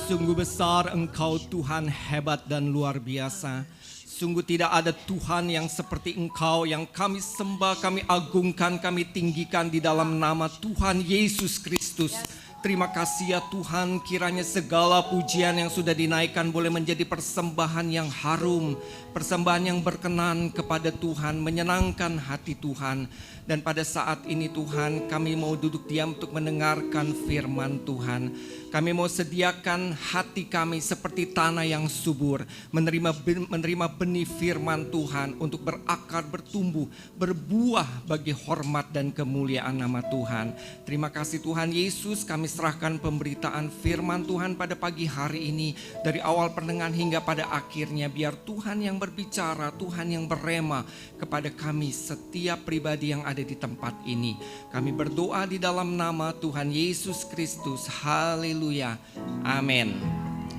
Sungguh besar Engkau Tuhan, hebat dan luar biasa. Sungguh tidak ada Tuhan yang seperti Engkau, yang kami sembah, kami agungkan, kami tinggikan di dalam nama Tuhan Yesus Kristus. Terima kasih ya Tuhan, kiranya segala pujian yang sudah dinaikkan boleh menjadi persembahan yang harum, persembahan yang berkenan kepada Tuhan, menyenangkan hati Tuhan. Dan pada saat ini Tuhan, kami mau duduk diam untuk mendengarkan firman Tuhan. Kami mau sediakan hati kami seperti tanah yang subur, menerima benih firman Tuhan untuk berakar, bertumbuh, berbuah bagi hormat dan kemuliaan nama Tuhan. Terima kasih Tuhan Yesus, kami serahkan pemberitaan firman Tuhan pada pagi hari ini. Dari awal pertengahan hingga pada akhirnya, biar Tuhan yang berbicara, Tuhan yang berrema kepada kami setiap pribadi yang ada di tempat ini. Kami berdoa di dalam nama Tuhan Yesus Kristus. Haleluya. Amin.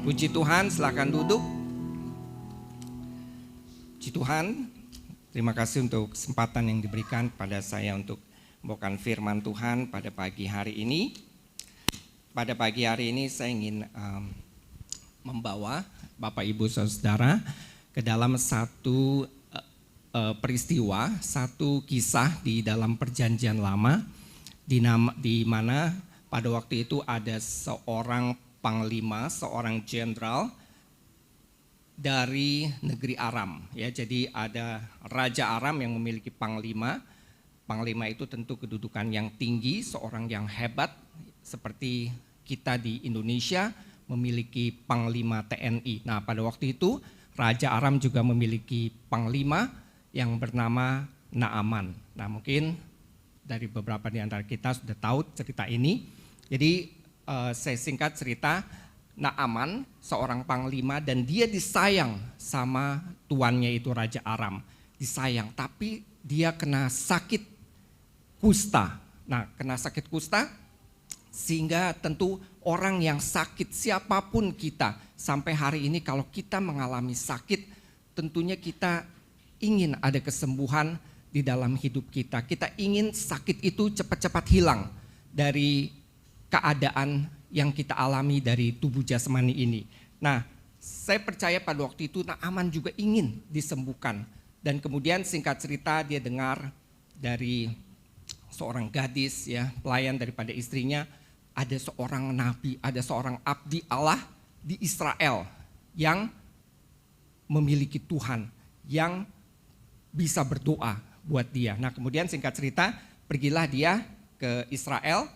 Puji Tuhan, silakan duduk. Puji Tuhan, terima kasih untuk kesempatan yang diberikan pada saya untuk membawakan firman Tuhan pada pagi hari ini. Pada pagi hari ini saya ingin membawa Bapak Ibu Saudara ke dalam satu peristiwa, satu kisah di dalam Perjanjian Lama, di mana pada waktu itu ada seorang panglima, seorang jenderal dari negeri Aram. Ya, jadi ada Raja Aram yang memiliki panglima. Panglima itu tentu kedudukan yang tinggi, seorang yang hebat, seperti kita di Indonesia memiliki panglima TNI. Nah, pada waktu itu Raja Aram juga memiliki panglima yang bernama Naaman. Nah, mungkin dari beberapa di antara kita sudah tahu cerita ini. Jadi saya singkat cerita, Naaman seorang panglima dan dia disayang sama tuannya itu Raja Aram. Disayang, tapi dia kena sakit kusta. Nah, kena sakit kusta sehingga tentu orang yang sakit, siapapun kita sampai hari ini kalau kita mengalami sakit, tentunya kita ingin ada kesembuhan di dalam hidup kita. Kita ingin sakit itu cepat-cepat hilang dari keadaan yang kita alami dari tubuh jasmani ini. Nah, saya percaya pada waktu itu Naaman juga ingin disembuhkan. Dan kemudian singkat cerita dia dengar dari seorang gadis, ya, pelayan daripada istrinya, ada seorang nabi, ada seorang abdi Allah di Israel yang memiliki Tuhan, yang bisa berdoa buat dia. Nah, kemudian singkat cerita, pergilah dia ke Israel.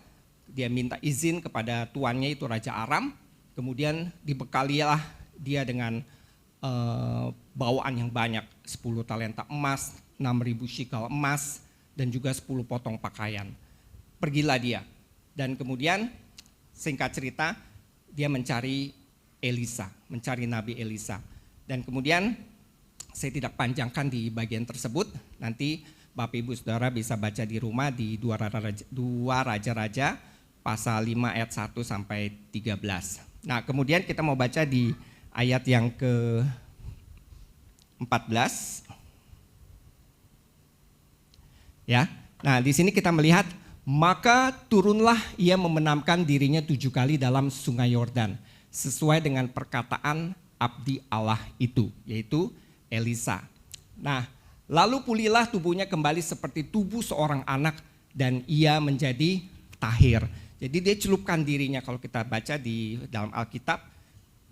Dia minta izin kepada tuannya itu Raja Aram, kemudian dibekalilah dia dengan bawaan yang banyak, 10 talenta emas, 6.000 shikal emas, dan juga 10 potong pakaian. Pergilah dia, dan kemudian singkat cerita dia mencari Elisa, mencari Nabi Elisa. Dan kemudian saya tidak panjangkan di bagian tersebut, nanti Bapak Ibu Saudara bisa baca di rumah di 2 Raja-Raja pasal 5 ayat 1 sampai 13. Nah, kemudian kita mau baca di ayat yang ke-14. Ya. Nah, di sini kita melihat, maka turunlah ia membenamkan dirinya 7 kali dalam sungai Yordan, sesuai dengan perkataan abdi Allah itu, yaitu Elisa. Nah, lalu pulihlah tubuhnya kembali seperti tubuh seorang anak dan ia menjadi tahir. Jadi dia celupkan dirinya, kalau kita baca di dalam Alkitab,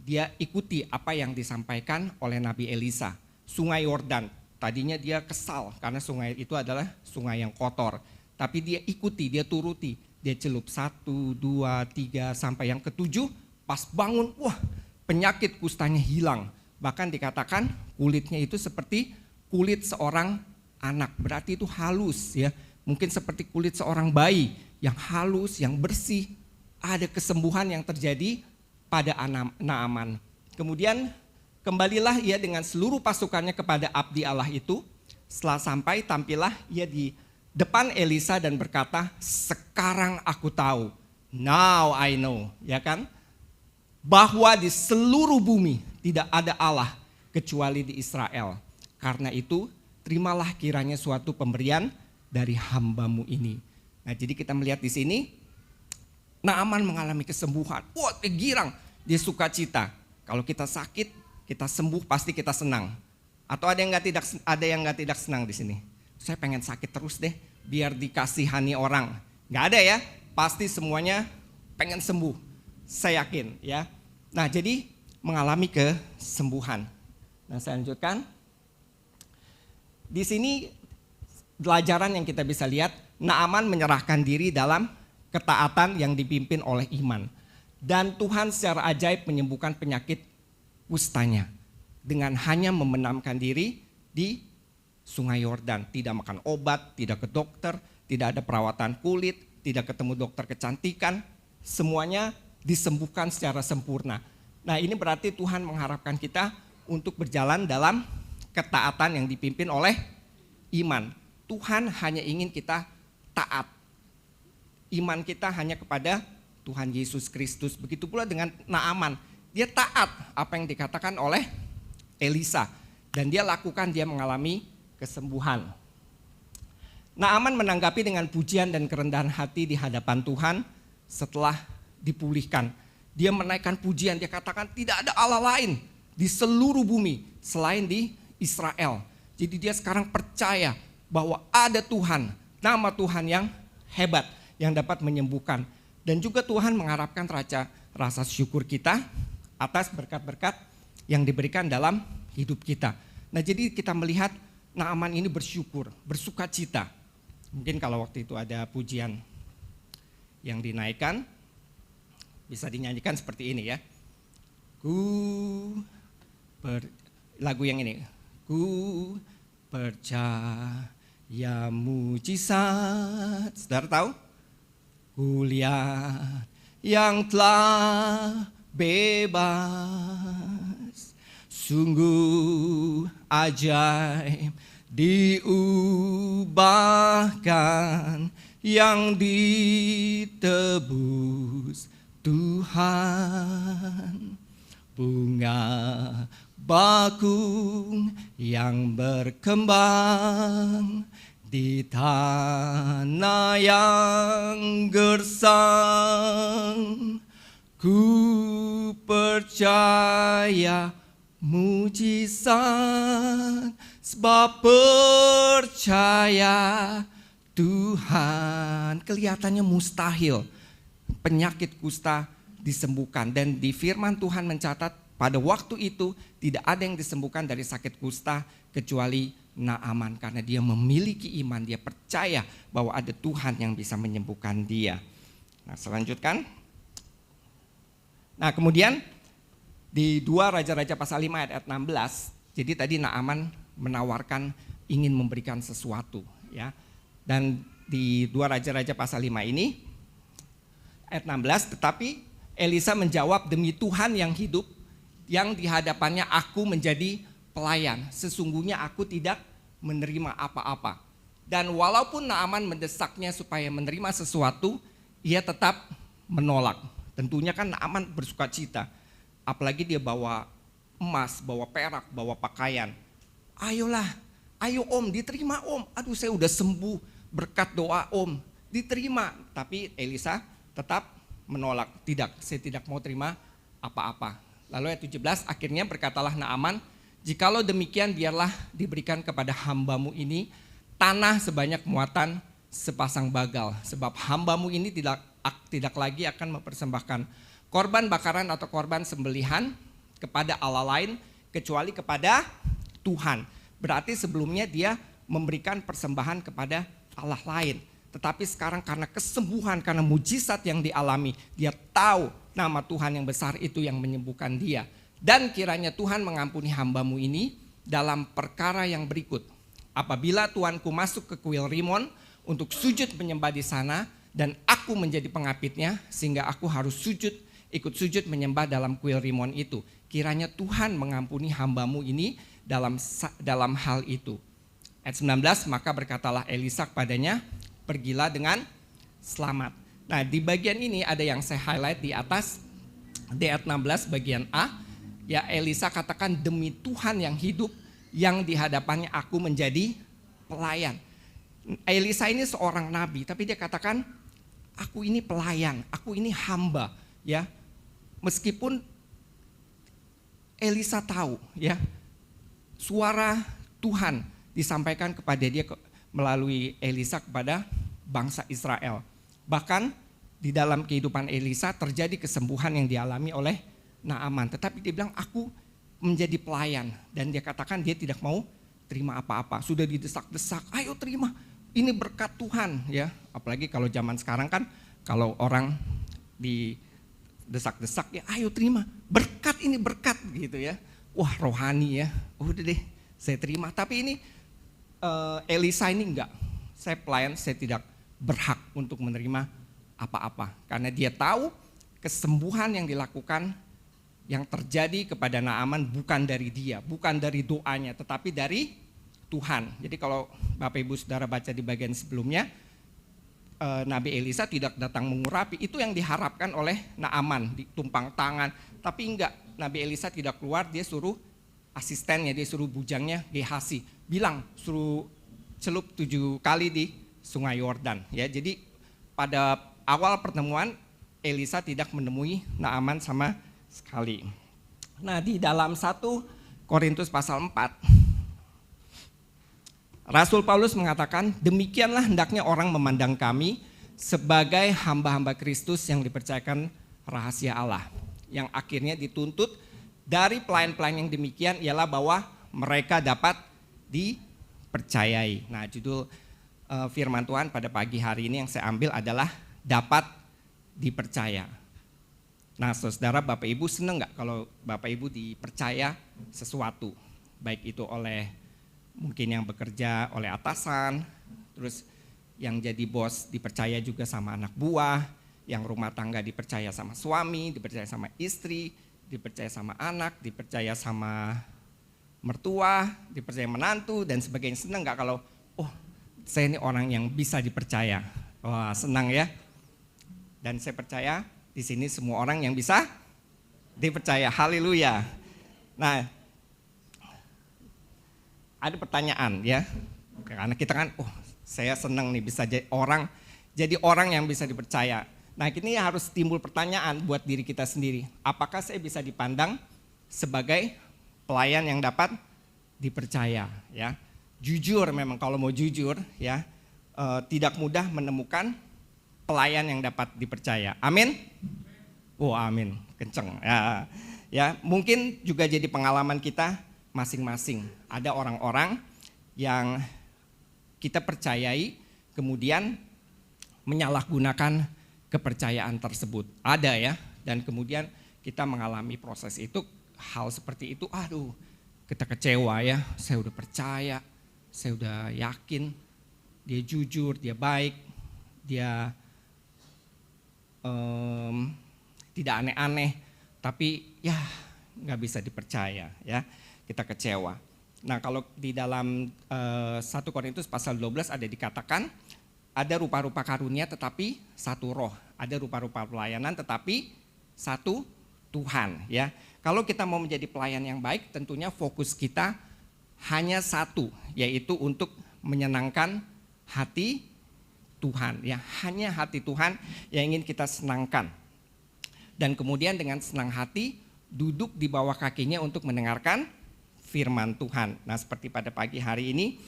dia ikuti apa yang disampaikan oleh Nabi Elisa. Sungai Yordan, tadinya dia kesal karena sungai itu adalah sungai yang kotor. Tapi dia ikuti, dia turuti, dia celup 1, 2, 3 sampai yang ke-7, pas bangun, wah, penyakit kustanya hilang. Bahkan dikatakan kulitnya itu seperti kulit seorang anak, berarti itu halus ya. Mungkin seperti kulit seorang bayi yang halus, yang bersih. Ada kesembuhan yang terjadi pada Naaman. Kemudian kembalilah ia dengan seluruh pasukannya kepada abdi Allah itu. Setelah sampai, tampillah ia di depan Elisa dan berkata, sekarang aku tahu, now I know, ya kan, bahwa di seluruh bumi tidak ada Allah kecuali di Israel. Karena itu terimalah kiranya suatu pemberian dari hambamu ini. Nah, jadi kita melihat di sini Naaman mengalami kesembuhan. Wah, dia girang. Dia sukacita. Kalau kita sakit, kita sembuh, pasti kita senang. Atau ada yang nggak tidak senang di sini? Saya pengen sakit terus deh, biar dikasihani orang. Nggak ada ya, pasti semuanya pengen sembuh. Saya yakin ya. Nah, jadi mengalami kesembuhan. Nah, saya lanjutkan. Di sini pelajaran yang kita bisa lihat, Naaman menyerahkan diri dalam ketaatan yang dipimpin oleh iman. Dan Tuhan secara ajaib menyembuhkan penyakit kustanya dengan hanya membenamkan diri di Sungai Yordan. Tidak makan obat, tidak ke dokter, tidak ada perawatan kulit, tidak ketemu dokter kecantikan. Semuanya disembuhkan secara sempurna. Nah, ini berarti Tuhan mengharapkan kita untuk berjalan dalam ketaatan yang dipimpin oleh iman. Tuhan hanya ingin kita taat. Iman kita hanya kepada Tuhan Yesus Kristus. Begitu pula dengan Naaman. Dia taat apa yang dikatakan oleh Elisa. Dan dia lakukan, dia mengalami kesembuhan. Naaman menanggapi dengan pujian dan kerendahan hati di hadapan Tuhan setelah dipulihkan. Dia menaikkan pujian, dia katakan tidak ada Allah lain di seluruh bumi selain di Israel. Jadi dia sekarang percaya bahwa ada Tuhan, nama Tuhan yang hebat yang dapat menyembuhkan. Dan juga Tuhan mengharapkan rasa syukur kita atas berkat-berkat yang diberikan dalam hidup kita. Nah, jadi kita melihat Naaman ini bersyukur, bersukacita. Mungkin kalau waktu itu ada pujian yang dinaikkan, bisa dinyanyikan seperti ini ya. Lagu yang ini. Ku percaya mujizat. Saudara tahu? Ku lihat yang telah bebas. Sungguh ajaib diubahkan, yang ditebus Tuhan. Bunga bakung yang berkembang di tanah yang gersang. Ku percaya mujizat, sebab percaya Tuhan. Kelihatannya mustahil penyakit kusta disembuhkan. Dan di firman Tuhan mencatat pada waktu itu tidak ada yang disembuhkan dari sakit kusta kecuali Naaman. Karena dia memiliki iman, dia percaya bahwa ada Tuhan yang bisa menyembuhkan dia. Nah, selanjutkan. Nah, kemudian di 2 Raja-Raja pasal 5 ayat 16, jadi tadi Naaman menawarkan ingin memberikan sesuatu ya. Dan di 2 Raja-Raja pasal 5 ini ayat 16, tetapi Elisa menjawab, demi Tuhan yang hidup, yang di hadapannya aku menjadi pelayan, sesungguhnya aku tidak menerima apa-apa. Dan walaupun Naaman mendesaknya supaya menerima sesuatu, ia tetap menolak. Tentunya kan Naaman bersukacita, apalagi dia bawa emas, bawa perak, bawa pakaian. Ayolah, ayo om, diterima om. Aduh, saya udah sembuh berkat doa om, diterima. Tapi Elisa tetap menolak. Tidak, saya tidak mau terima apa-apa. Lalu ayat 17, akhirnya berkatalah Naaman, jikalau demikian biarlah diberikan kepada hambamu ini tanah sebanyak muatan sepasang bagal. Sebab hambamu ini tidak lagi akan mempersembahkan korban bakaran atau korban sembelihan kepada Allah lain kecuali kepada Tuhan. Berarti sebelumnya dia memberikan persembahan kepada Allah lain. Tetapi sekarang karena kesembuhan, karena mujizat yang dialami, dia tahu nama Tuhan yang besar itu yang menyembuhkan dia. Dan kiranya Tuhan mengampuni hambamu ini dalam perkara yang berikut. Apabila tuanku masuk ke kuil Rimon untuk sujud menyembah di sana, dan aku menjadi pengapitnya sehingga aku harus ikut sujud menyembah dalam kuil Rimon itu. Kiranya Tuhan mengampuni hambamu ini dalam hal itu. Ayat 19, maka berkatalah Elisa kepadanya, pergilah dengan selamat. Nah, di bagian ini ada yang saya highlight di atas, di ayat 16 bagian A. Ya, Elisa katakan, demi Tuhan yang hidup, yang di hadapannya aku menjadi pelayan. Elisa ini seorang nabi, tapi dia katakan, aku ini pelayan, aku ini hamba. Ya, meskipun Elisa tahu ya, suara Tuhan disampaikan kepada dia melalui Elisa kepada bangsa Israel. Bahkan di dalam kehidupan Elisa terjadi kesembuhan yang dialami oleh Naaman. Tetapi dia bilang, aku menjadi pelayan. Dan dia katakan dia tidak mau terima apa-apa. Sudah didesak-desak, ayo terima. Ini berkat Tuhan ya. Apalagi kalau zaman sekarang kan, kalau orang didesak-desak ya ayo terima. Berkat ini berkat gitu ya. Wah rohani ya, udah deh saya terima. Tapi ini Elisa ini enggak. Saya pelayan, saya tidak berhak untuk menerima apa-apa. Karena dia tahu kesembuhan yang dilakukan, yang terjadi kepada Naaman bukan dari dia, bukan dari doanya, tetapi dari Tuhan. Jadi kalau Bapak Ibu Saudara baca di bagian sebelumnya, Nabi Elisa tidak datang mengurapi, itu yang diharapkan oleh Naaman, ditumpang tangan. Tapi enggak, Nabi Elisa tidak keluar, dia suruh asistennya, dia suruh bujangnya Gehasi, bilang suruh celup 7 kali di Sungai Yordan. Ya, jadi pada awal pertemuan Elisa tidak menemui Naaman sama sekali. Nah, di dalam 1 Korintus pasal 4, Rasul Paulus mengatakan, demikianlah hendaknya orang memandang kami sebagai hamba-hamba Kristus yang dipercayakan rahasia Allah. Yang akhirnya dituntut dari pelayan-pelayan yang demikian ialah bahwa mereka dapat dipercayai. Nah, judul firman Tuhan pada pagi hari ini yang saya ambil adalah dapat dipercaya. Nah, saudara, Bapak Ibu senang nggak kalau Bapak Ibu dipercaya sesuatu, baik itu oleh mungkin yang bekerja oleh atasan, terus yang jadi bos dipercaya juga sama anak buah, yang rumah tangga dipercaya sama suami, dipercaya sama istri, dipercaya sama anak, dipercaya sama mertua, dipercaya menantu dan sebagainya. Senang nggak kalau, oh saya ini orang yang bisa dipercaya? Wah senang ya. Dan saya percaya di sini semua orang yang bisa dipercaya. Haleluya. Nah, ada pertanyaan ya. Karena kita kan, saya senang nih bisa jadi orang yang bisa dipercaya. Nah, ini harus timbul pertanyaan buat diri kita sendiri. Apakah saya bisa dipandang sebagai pelayan yang dapat dipercaya? Ya, jujur memang kalau mau jujur ya, tidak mudah menemukan pelayan yang dapat dipercaya. Amin. Oh amin, kenceng. Ya, mungkin juga jadi pengalaman kita masing-masing. Ada orang-orang yang kita percayai kemudian menyalahgunakan kepercayaan tersebut. Ada ya, dan kemudian kita mengalami proses itu, hal seperti itu, aduh kita kecewa ya, saya udah percaya, saya udah yakin, dia jujur, dia baik, dia tidak aneh-aneh, tapi ya nggak bisa dipercaya ya, kita kecewa. Nah kalau di dalam 1 Korintus pasal 12 ada dikatakan, ada rupa-rupa karunia tetapi satu roh, ada rupa-rupa pelayanan tetapi satu Tuhan ya. Kalau kita mau menjadi pelayan yang baik, tentunya fokus kita hanya satu, yaitu untuk menyenangkan hati Tuhan ya, hanya hati Tuhan yang ingin kita senangkan. Dan kemudian dengan senang hati duduk di bawah kakinya untuk mendengarkan firman Tuhan. Nah, seperti pada pagi hari ini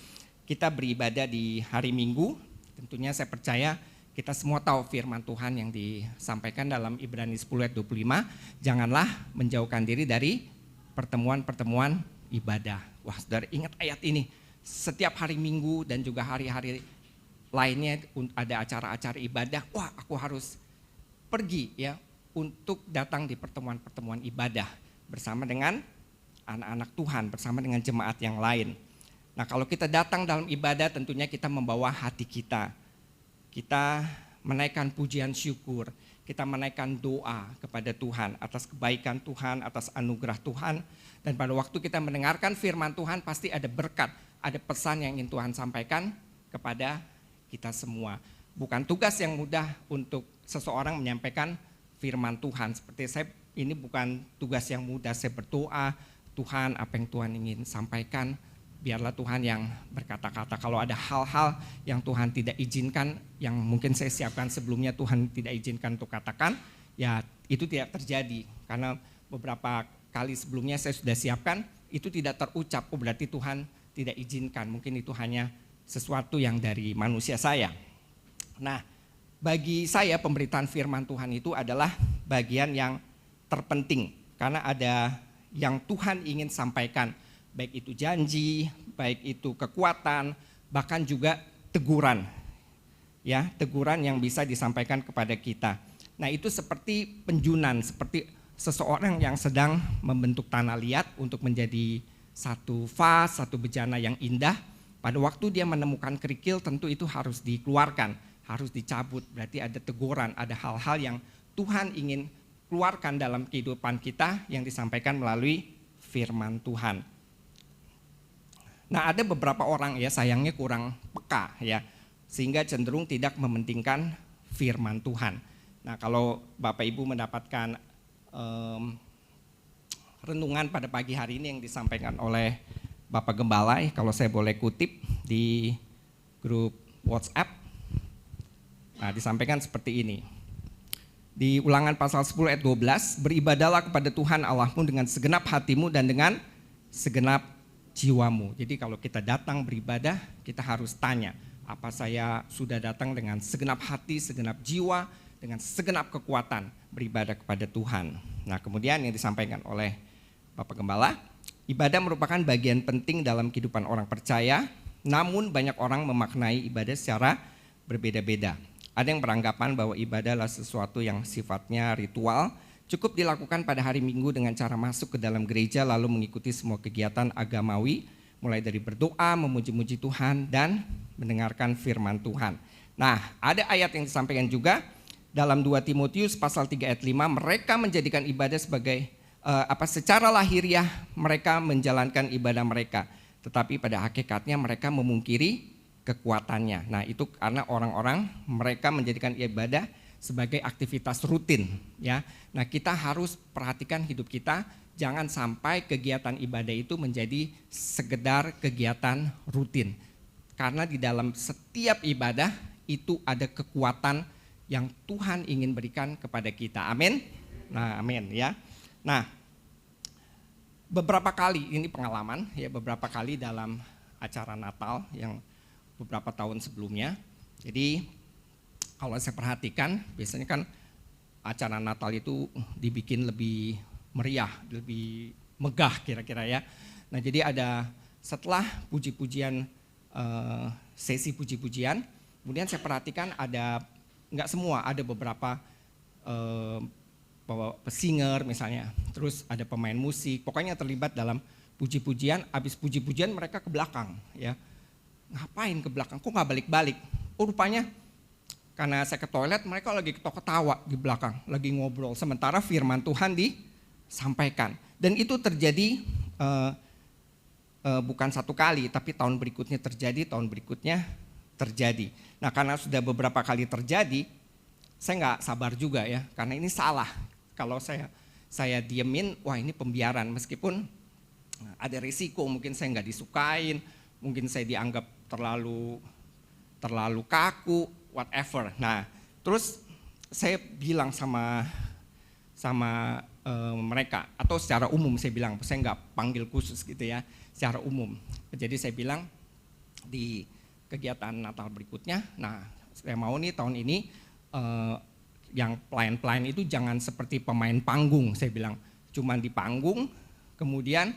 kita beribadah di hari Minggu, tentunya saya percaya kita semua tahu firman Tuhan yang disampaikan dalam Ibrani 10 ayat 25, janganlah menjauhkan diri dari pertemuan-pertemuan ibadah. Wah, saudara ingat ayat ini, setiap hari Minggu dan juga hari-hari lainnya ada acara-acara ibadah, wah aku harus pergi ya untuk datang di pertemuan-pertemuan ibadah bersama dengan anak-anak Tuhan, bersama dengan jemaat yang lain. Nah kalau kita datang dalam ibadah tentunya kita membawa hati kita. Kita menaikkan pujian syukur, kita menaikkan doa kepada Tuhan atas kebaikan Tuhan, atas anugerah Tuhan. Dan pada waktu kita mendengarkan firman Tuhan pasti ada berkat, ada pesan yang ingin Tuhan sampaikan kepada kita semua. Bukan tugas yang mudah untuk seseorang menyampaikan firman Tuhan. Seperti saya, ini bukan tugas yang mudah. Saya berdoa, Tuhan apa yang Tuhan ingin sampaikan, biarlah Tuhan yang berkata-kata. Kalau ada hal-hal yang Tuhan tidak izinkan, yang mungkin saya siapkan sebelumnya Tuhan tidak izinkan untuk katakan, ya itu tidak terjadi. Karena beberapa kali sebelumnya saya sudah siapkan, itu tidak terucap, oh berarti Tuhan tidak izinkan, mungkin itu hanya sesuatu yang dari manusia saya. Nah, bagi saya pemberitaan firman Tuhan itu adalah bagian yang terpenting, karena ada yang Tuhan ingin sampaikan, baik itu janji, baik itu kekuatan, bahkan juga teguran. Ya, teguran yang bisa disampaikan kepada kita. Nah, itu seperti penjunan, seperti seseorang yang sedang membentuk tanah liat untuk menjadi satu vas, satu bejana yang indah. Pada waktu dia menemukan kerikil, tentu itu harus dikeluarkan, harus dicabut. Berarti ada teguran, ada hal-hal yang Tuhan ingin keluarkan dalam kehidupan kita yang disampaikan melalui firman Tuhan. Nah, ada beberapa orang ya sayangnya kurang peka ya, sehingga cenderung tidak mementingkan firman Tuhan. Nah, kalau Bapak Ibu mendapatkan renungan pada pagi hari ini yang disampaikan oleh Bapak Gembala, kalau saya boleh kutip di grup WhatsApp. Nah, disampaikan seperti ini. Di Ulangan pasal 10 ayat 12, beribadahlah kepada Tuhan Allahmu dengan segenap hatimu dan dengan segenap jiwamu. Jadi kalau kita datang beribadah, kita harus tanya, apa saya sudah datang dengan segenap hati, segenap jiwa, dengan segenap kekuatan beribadah kepada Tuhan. Nah, kemudian yang disampaikan oleh Bapak Gembala, ibadah merupakan bagian penting dalam kehidupan orang percaya, namun banyak orang memaknai ibadah secara berbeda-beda. Ada yang beranggapan bahwa ibadah adalah sesuatu yang sifatnya ritual, cukup dilakukan pada hari Minggu dengan cara masuk ke dalam gereja lalu mengikuti semua kegiatan agamawi, mulai dari berdoa, memuji-muji Tuhan, dan mendengarkan firman Tuhan. Nah, ada ayat yang disampaikan juga dalam 2 Timotius pasal 3 ayat 5, mereka menjadikan ibadah sebagai secara lahiriah mereka menjalankan ibadah mereka, tetapi pada hakikatnya mereka memungkiri kekuatannya. Nah, itu karena orang-orang mereka menjadikan ibadah sebagai aktivitas rutin ya. Nah, kita harus perhatikan hidup kita, jangan sampai kegiatan ibadah itu menjadi sekedar kegiatan rutin. Karena di dalam setiap ibadah itu ada kekuatan yang Tuhan ingin berikan kepada kita. Amin. Nah, amin ya. Nah, beberapa kali ini pengalaman ya, beberapa kali dalam acara Natal yang beberapa tahun sebelumnya. Jadi kalau saya perhatikan, biasanya kan acara Natal itu dibikin lebih meriah, lebih megah kira-kira ya. Nah, jadi ada setelah puji-pujian, sesi puji-pujian, kemudian saya perhatikan ada, enggak semua, ada beberapa singer misalnya, terus ada pemain musik, pokoknya terlibat dalam puji-pujian. Habis puji-pujian mereka ke belakang ya. Ngapain ke belakang? Kok nggak balik-balik? Oh, rupanya karena saya ke toilet, mereka lagi ketawa di belakang, lagi ngobrol. Sementara firman Tuhan disampaikan. Dan itu terjadi bukan satu kali, tapi tahun berikutnya terjadi, tahun berikutnya terjadi. Nah, karena sudah beberapa kali terjadi, saya nggak sabar juga ya, karena ini salah. Kalau saya diemin, wah ini pembiaran. Meskipun ada risiko, mungkin saya nggak disukain, mungkin saya dianggap terlalu kaku, whatever. Nah, terus saya bilang sama mereka, atau secara umum saya bilang, saya nggak panggil khusus gitu ya, secara umum. Jadi saya bilang di kegiatan Natal berikutnya, nah saya mau nih tahun ini yang pelayan-pelayan itu jangan seperti pemain panggung, saya bilang, cuman di panggung, kemudian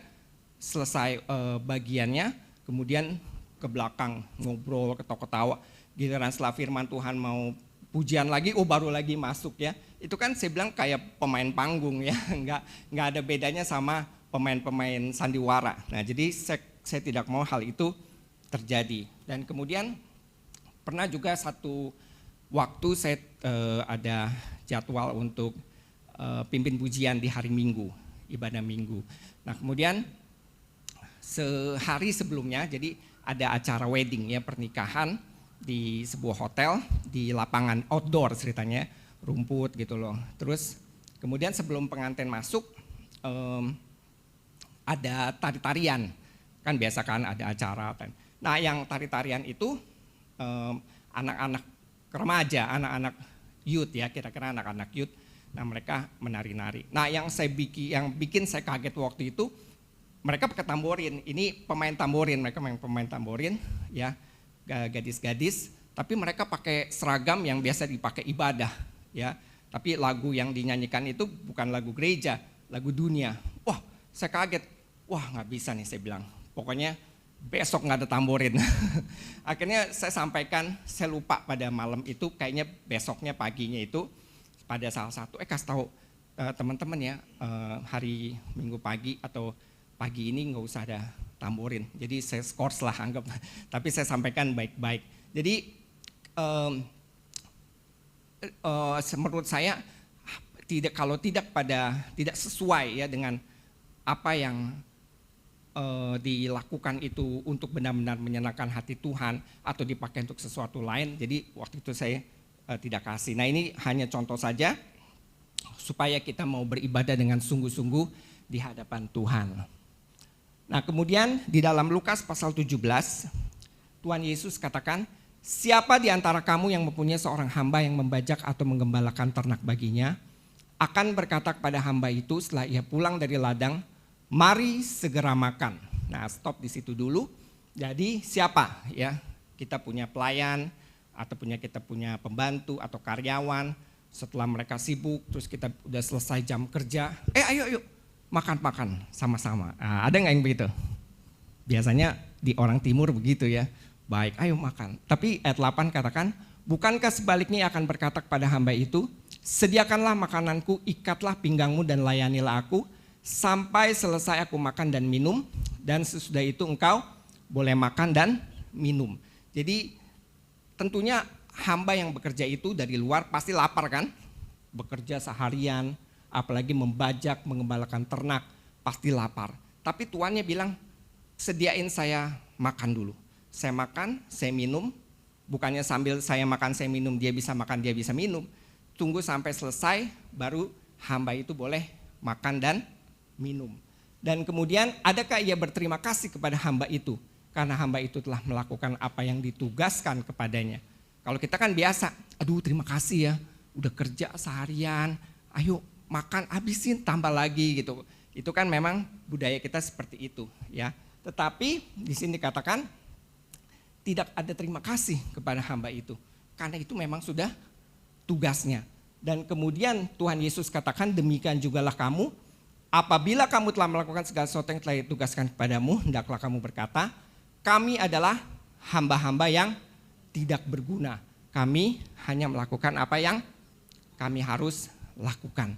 selesai bagiannya, kemudian ke belakang ngobrol, ketawa-ketawa, giliran setelah firman Tuhan mau pujian lagi, oh baru lagi masuk ya. Itu kan saya bilang kayak pemain panggung ya, nggak ada bedanya sama pemain-pemain sandiwara. Nah, jadi saya tidak mau hal itu terjadi. Dan kemudian pernah juga satu waktu saya ada jadwal untuk pimpin pujian di hari Minggu, ibadah Minggu. Nah, kemudian sehari sebelumnya, jadi ada acara wedding ya, pernikahan di sebuah hotel di lapangan outdoor ceritanya, rumput gitu loh. Terus kemudian sebelum pengantin masuk ada tari-tarian, kan biasa kan ada acara. Nah, yang tari-tarian itu anak-anak remaja, anak-anak youth ya, kira-kira anak-anak youth. Nah mereka menari-nari. Nah yang bikin saya kaget waktu itu, mereka pakai tamborin. Ini pemain tamborin, mereka main pemain tamborin, ya gadis-gadis. Tapi mereka pakai seragam yang biasa dipakai ibadah, ya. Tapi lagu yang dinyanyikan itu bukan lagu gereja, lagu dunia. Wah, saya kaget. Wah, nggak bisa nih saya bilang. Pokoknya besok nggak ada tamborin. Akhirnya saya sampaikan, saya lupa pada malam itu, kayaknya besoknya paginya itu pada salah satu, kasih tahu teman-teman ya, hari Minggu pagi atau pagi ini nggak usah ada tamborin. Jadi saya skors lah anggap, tapi saya sampaikan baik-baik. Jadi menurut saya kalau tidak sesuai ya dengan apa yang dilakukan itu untuk benar-benar menyenangkan hati Tuhan atau dipakai untuk sesuatu lain. Jadi waktu itu saya tidak kasih. Nah ini hanya contoh saja supaya kita mau beribadah dengan sungguh-sungguh di hadapan Tuhan. Nah kemudian di dalam Lukas pasal 17, Tuhan Yesus katakan, siapa di antara kamu yang mempunyai seorang hamba yang membajak atau menggembalakan ternak baginya, akan berkata kepada hamba itu setelah ia pulang dari ladang, mari segera makan. Nah stop di situ dulu. Jadi siapa ya, kita punya pelayan atau kita punya pembantu atau karyawan, setelah mereka sibuk terus kita udah selesai jam kerja, ayo makan sama-sama. Nah, ada nggak yang begitu? Biasanya di orang timur begitu ya, baik ayo makan. Tapi ayat 8 katakan, bukankah sebaliknya akan berkata kepada hamba itu, sediakanlah makananku, ikatlah pinggangmu dan layanilah aku, sampai selesai aku makan dan minum, dan sesudah itu engkau boleh makan dan minum. Jadi tentunya hamba yang bekerja itu dari luar pasti lapar kan, bekerja seharian, apalagi membajak, mengembalakan ternak, pasti lapar. Tapi tuannya bilang, sediain saya makan dulu. Saya makan, saya minum, bukannya sambil saya makan, saya minum, dia bisa makan, dia bisa minum. Tunggu sampai selesai, baru hamba itu boleh makan dan minum. Dan kemudian adakah ia berterima kasih kepada hamba itu? Karena hamba itu telah melakukan apa yang ditugaskan kepadanya. Kalau kita kan biasa, aduh terima kasih ya, udah kerja seharian, ayo makan habisin tambah lagi gitu. Itu kan memang budaya kita seperti itu ya. Tetapi di sini dikatakan tidak ada terima kasih kepada hamba itu. Karena itu memang sudah tugasnya. Dan kemudian Tuhan Yesus katakan, demikian jugalah kamu, apabila kamu telah melakukan segala sesuatu yang telah ditugaskan kepadamu, hendaklah kamu berkata, kami adalah hamba-hamba yang tidak berguna. Kami hanya melakukan apa yang kami harus lakukan.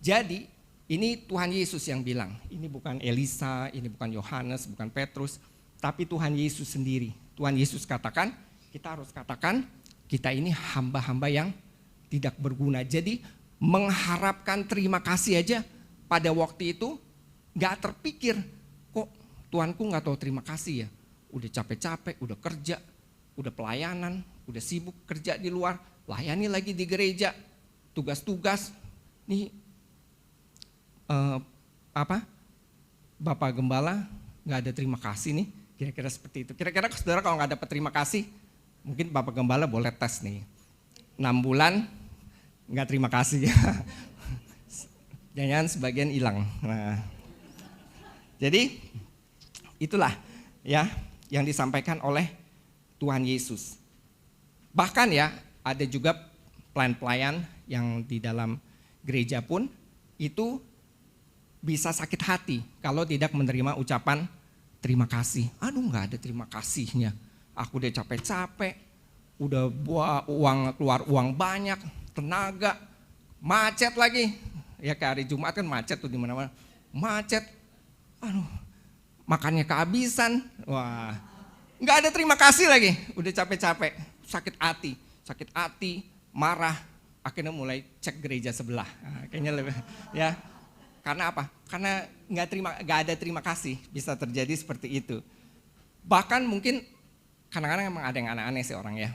Jadi ini Tuhan Yesus yang bilang, ini bukan Elisa, ini bukan Yohanes, bukan Petrus, tapi Tuhan Yesus sendiri. Tuhan Yesus katakan, kita harus katakan, kita ini hamba-hamba yang tidak berguna. Jadi mengharapkan terima kasih aja pada waktu itu gak terpikir, kok Tuanku gak tahu terima kasih ya. Udah capek-capek, udah kerja, udah pelayanan, udah sibuk kerja di luar, layani lagi di gereja, tugas-tugas, nih Bapak Gembala nggak ada terima kasih nih, kira-kira seperti itu. Kira-kira saudara kalau nggak dapat terima kasih, mungkin Bapak Gembala boleh tes nih, 6 bulan nggak terima kasih, jangan sebagian hilang. Nah, jadi itulah ya yang disampaikan oleh Tuhan Yesus. Bahkan ya ada juga pelayan-pelayan yang di dalam gereja pun itu bisa sakit hati kalau tidak menerima ucapan terima kasih. Aduh nggak ada terima kasihnya. Aku udah capek-capek, udah keluar uang banyak, tenaga, macet lagi. Ya kayak hari Jumat kan macet tuh di mana-mana. Macet, aduh makannya kehabisan. Wah, nggak ada terima kasih lagi. Udah capek-capek, sakit hati, marah. Akhirnya mulai cek gereja sebelah. Nah, kayaknya lebih ya. Karena apa? Karena nggak ada terima kasih, bisa terjadi seperti itu. Bahkan mungkin kadang-kadang emang ada yang aneh-aneh sih orang ya.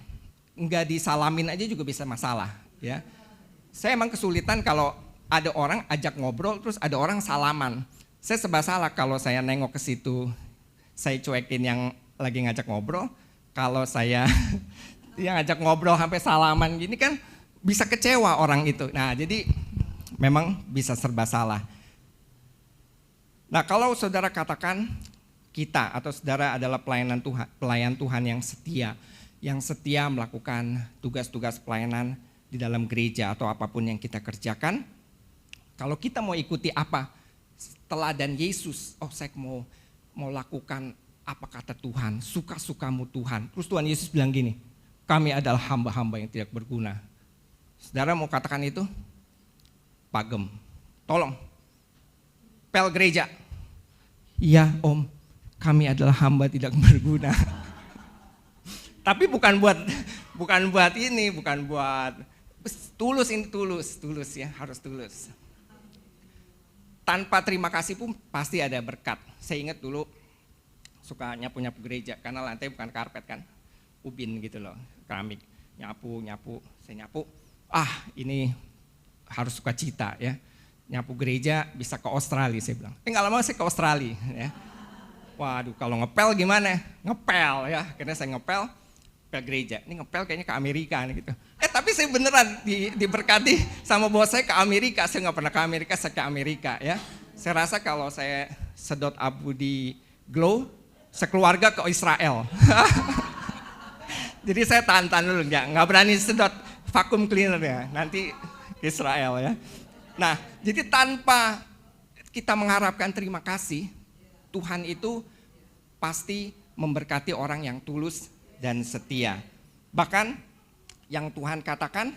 Nggak disalamin aja juga bisa masalah ya. Saya emang kesulitan kalau ada orang ajak ngobrol terus ada orang salaman. Saya serba salah kalau saya nengok ke situ, saya cuekin yang lagi ngajak ngobrol. Kalau saya yang ngajak ngobrol sampai salaman gini kan bisa kecewa orang itu. Nah jadi memang bisa serba salah. Nah, kalau saudara katakan kita atau saudara adalah pelayan Tuhan yang setia melakukan tugas-tugas pelayanan di dalam gereja atau apapun yang kita kerjakan, kalau kita mau ikuti apa teladan Yesus, saya mau lakukan apa kata Tuhan, suka-sukamu Tuhan. Terus Tuhan Yesus bilang gini, kami adalah hamba-hamba yang tidak berguna. Saudara mau katakan itu? Pagem, tolong, pel gereja. Iya om, kami adalah hamba tidak berguna. Tapi bukan buat tulus, ini tulus ya, harus tulus. Tanpa terima kasih pun pasti ada berkat. Saya ingat dulu suka nyapu-nyapu gereja karena lantai bukan karpet kan, ubin gitu loh, keramik, nyapu, saya nyapu. Ini harus sukacita ya, nyapu gereja bisa ke Australia saya bilang. Nggak lama saya ke Australia ya. Waduh, kalau ngepel gimana? Ngepel ya, karena saya ngepel gereja. Ini ngepel kayaknya ke Amerika nih gitu. Tapi saya beneran diberkati sama bos saya ke Amerika. Saya nggak pernah ke Amerika, saya ke Amerika ya. Saya rasa kalau saya sedot abu di glow, sekeluarga ke Israel. Jadi saya tahan dulu, nggak berani sedot vacuum cleaner ya, nanti ke Israel ya. Nah, jadi tanpa kita mengharapkan terima kasih, Tuhan itu pasti memberkati orang yang tulus dan setia. Bahkan yang Tuhan katakan,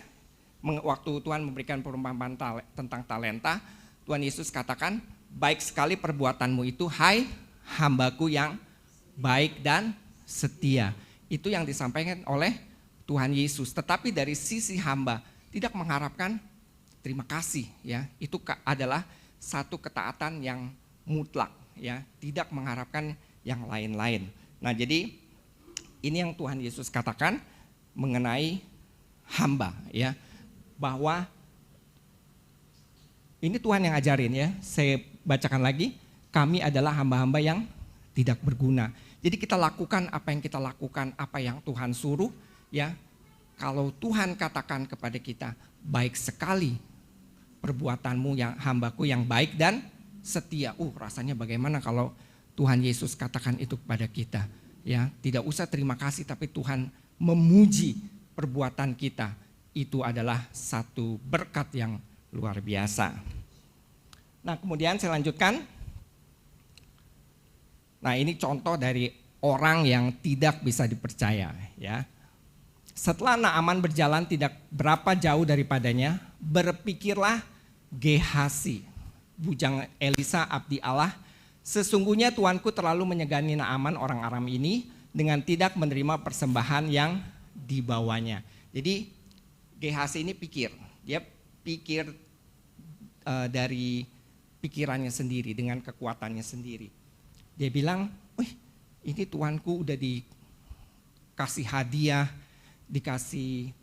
waktu Tuhan memberikan perumpamaan tentang talenta, Tuhan Yesus katakan, baik sekali perbuatanmu itu, hai hambaku yang baik dan setia. Itu yang disampaikan oleh Tuhan Yesus. Tetapi dari sisi hamba tidak mengharapkan terima kasih ya. Itu adalah satu ketaatan yang mutlak ya, tidak mengharapkan yang lain-lain. Nah, jadi ini yang Tuhan Yesus katakan mengenai hamba ya, bahwa ini Tuhan yang ajarin ya. Saya bacakan lagi, kami adalah hamba-hamba yang tidak berguna. Jadi kita lakukan apa yang kita lakukan, apa yang Tuhan suruh ya. Kalau Tuhan katakan kepada kita, baik sekali perbuatanmu yang hambaku yang baik dan setia. Rasanya bagaimana kalau Tuhan Yesus katakan itu kepada kita ya. Tidak usah terima kasih, tapi Tuhan memuji perbuatan kita. Itu adalah satu berkat yang luar biasa. Nah, kemudian saya lanjutkan. Nah, ini contoh dari orang yang tidak bisa dipercaya ya. Setelah Naaman berjalan tidak berapa jauh daripadanya, berpikirlah Gehasi, bujang Elisa abdi Allah, sesungguhnya tuanku terlalu menyegani Naaman orang Aram ini dengan tidak menerima persembahan yang dibawanya. Jadi Gehasi ini dia pikir dari pikirannya sendiri, dengan kekuatannya sendiri. Dia bilang, ini tuanku udah dikasih hadiah, dikasih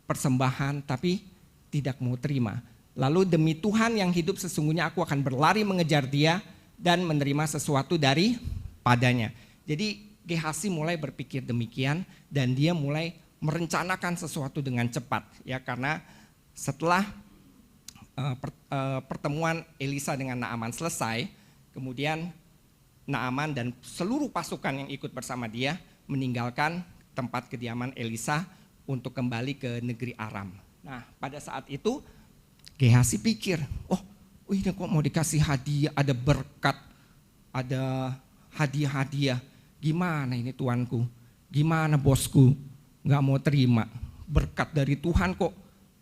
persembahan, tapi tidak mau terima. Lalu demi Tuhan yang hidup sesungguhnya aku akan berlari mengejar dia dan menerima sesuatu daripadanya. Jadi Gehasi mulai berpikir demikian dan dia mulai merencanakan sesuatu dengan cepat. Ya, karena setelah pertemuan Elisa dengan Naaman selesai, kemudian Naaman dan seluruh pasukan yang ikut bersama dia meninggalkan tempat kediaman Elisa untuk kembali ke negeri Aram. Nah, pada saat itu Gehasi pikir, ini kok mau dikasih hadiah, ada berkat, ada hadiah-hadiah. Gimana ini tuanku? Gimana bosku? Gak mau terima. Berkat dari Tuhan kok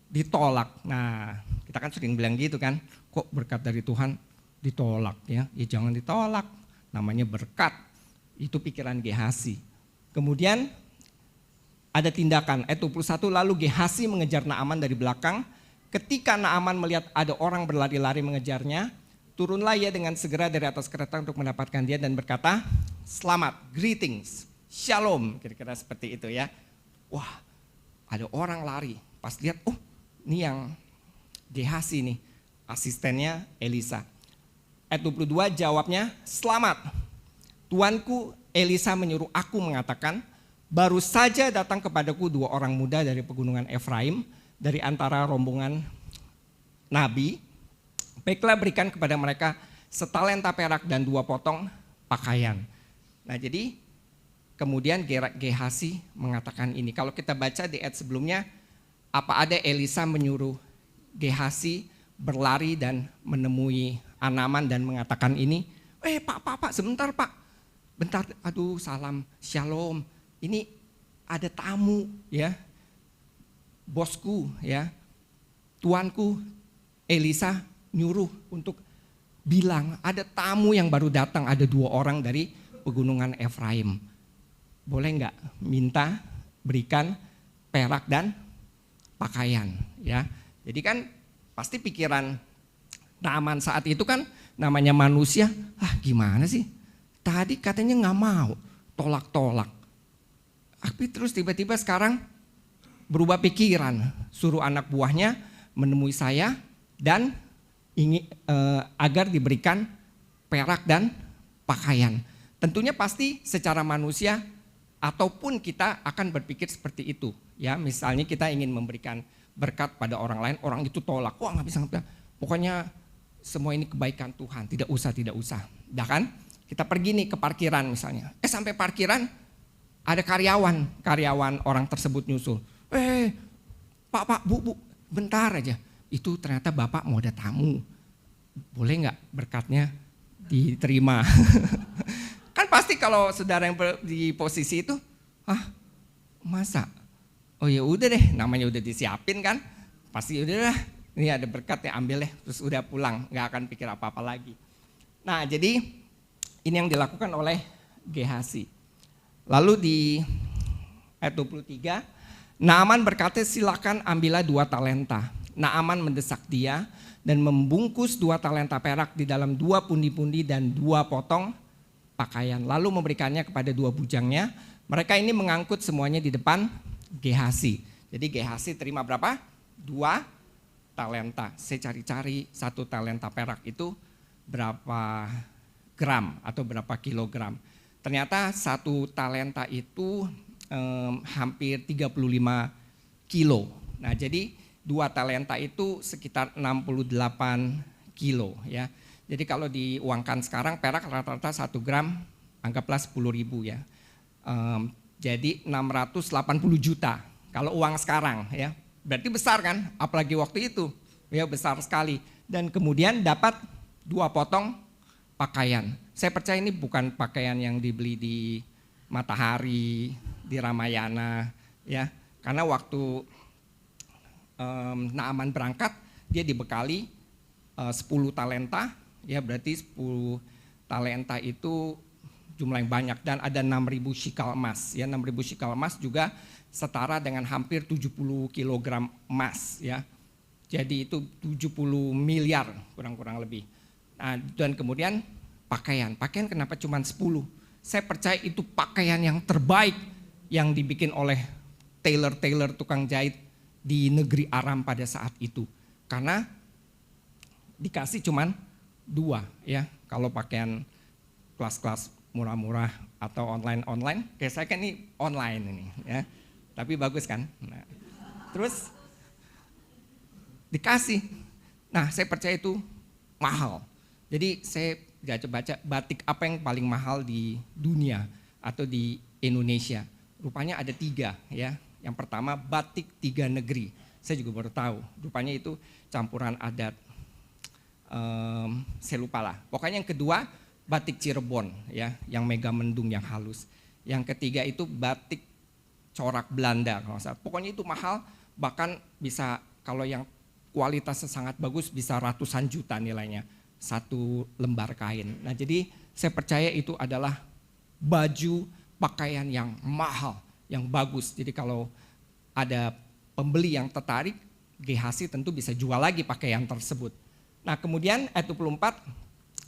ditolak. Nah, kita kan sering bilang gitu kan, kok berkat dari Tuhan ditolak ya? Ya jangan ditolak. Namanya berkat, itu pikiran Gehasi. Kemudian ada tindakan, ayat 21, lalu Gehasi mengejar Naaman dari belakang. Ketika Naaman melihat ada orang berlari-lari mengejarnya, turunlah ia dengan segera dari atas kereta untuk mendapatkan dia dan berkata, selamat, greetings, shalom, kira-kira seperti itu ya. Wah, ada orang lari, pas lihat, ini yang Gehasi nih, asistennya Elisa. Ayat 22 jawabnya, selamat. Tuanku Elisa menyuruh aku mengatakan, baru saja datang kepadaku 2 orang muda dari pegunungan Efraim, dari antara rombongan Nabi, Baiklah, berikan kepada mereka setalenta perak dan 2 potong pakaian. Nah jadi kemudian Gehazi mengatakan ini. Kalau kita baca di ayat sebelumnya, apa ada Elisa menyuruh Gehazi berlari dan menemui Naaman dan mengatakan ini, pak, sebentar pak, bentar, aduh salam, shalom, ini ada tamu ya, bosku ya, tuanku Elisa nyuruh untuk bilang ada tamu yang baru datang, ada 2 orang dari pegunungan Efraim. Boleh nggak minta berikan perak dan pakaian ya. Jadi kan pasti pikiran Naaman saat itu kan namanya manusia, gimana sih? Tadi katanya nggak mau, tolak-tolak. Tapi terus tiba-tiba sekarang berubah pikiran, suruh anak buahnya menemui saya dan ingin agar diberikan perak dan pakaian. Tentunya pasti secara manusia ataupun kita akan berpikir seperti itu. Ya, misalnya kita ingin memberikan berkat pada orang lain, orang itu tolak, wah nggak bisa, pokoknya semua ini kebaikan Tuhan, tidak usah. Dah kan? Kita pergi nih ke parkiran misalnya, sampai parkiran ada karyawan orang tersebut nyusul, pak, bu, bentar aja. Itu ternyata bapak mau ada tamu, boleh nggak berkatnya diterima? Kan pasti kalau saudara yang di posisi itu, masa? Oh ya udah deh, namanya udah disiapin kan, pasti udah lah, ini ada berkat ya ambil deh, terus udah pulang, nggak akan pikir apa-apa lagi. Nah jadi ini yang dilakukan oleh Gehazi. Lalu di ayat 23, Naaman berkata silakan ambillah 2 talenta. Naaman mendesak dia dan membungkus 2 talenta perak di dalam 2 pundi-pundi dan 2 potong pakaian. Lalu memberikannya kepada 2 bujangnya. Mereka ini mengangkut semuanya di depan Gehazi. Jadi Gehazi terima berapa? 2 talenta. Saya cari-cari 1 talenta perak itu berapa gram atau berapa kilogram. Ternyata 1 talenta itu hampir 35 kilo. Nah jadi 2 talenta itu sekitar 68 kilo ya. Jadi kalau diuangkan sekarang perak rata-rata 1 gram anggaplah 10.000 ya. Jadi 680 juta kalau uang sekarang ya. Berarti besar kan, apalagi waktu itu ya, besar sekali. Dan kemudian dapat 2 potong pakaian. Saya percaya ini bukan pakaian yang dibeli di Matahari, di Ramayana ya. Karena waktu Naaman berangkat, dia dibekali 10 talenta, ya berarti 10 talenta itu jumlah yang banyak dan ada 6.000 shikal emas, ya 6.000 shikal emas juga setara dengan hampir 70 kg emas, ya. Jadi itu 70 miliar kurang-kurang lebih. Nah, dan kemudian pakaian kenapa cuma 10? Saya percaya itu pakaian yang terbaik yang dibikin oleh tailor tukang jahit di negeri Aram pada saat itu, karena dikasih cuman 2 ya. Kalau pakaian kelas-kelas murah-murah atau online, kayak saya kan ini online ini ya, tapi bagus kan. Nah, terus dikasih, nah saya percaya itu mahal. Jadi saya baca batik apa yang paling mahal di dunia atau di Indonesia. Rupanya ada 3 ya. Yang pertama batik 3 negeri, saya juga baru tahu. Rupanya itu campuran adat, saya lupa lah. Pokoknya yang kedua batik Cirebon ya, yang mega mendung yang halus. Yang ketiga itu batik corak Belanda kalau salah. Pokoknya itu mahal, bahkan bisa kalau yang kualitasnya sangat bagus bisa ratusan juta nilainya 1 lembar kain. Nah jadi saya percaya itu adalah baju pakaian yang mahal, yang bagus. Jadi kalau ada pembeli yang tertarik, Gehazi tentu bisa jual lagi pakaian tersebut. Nah kemudian ayat 24,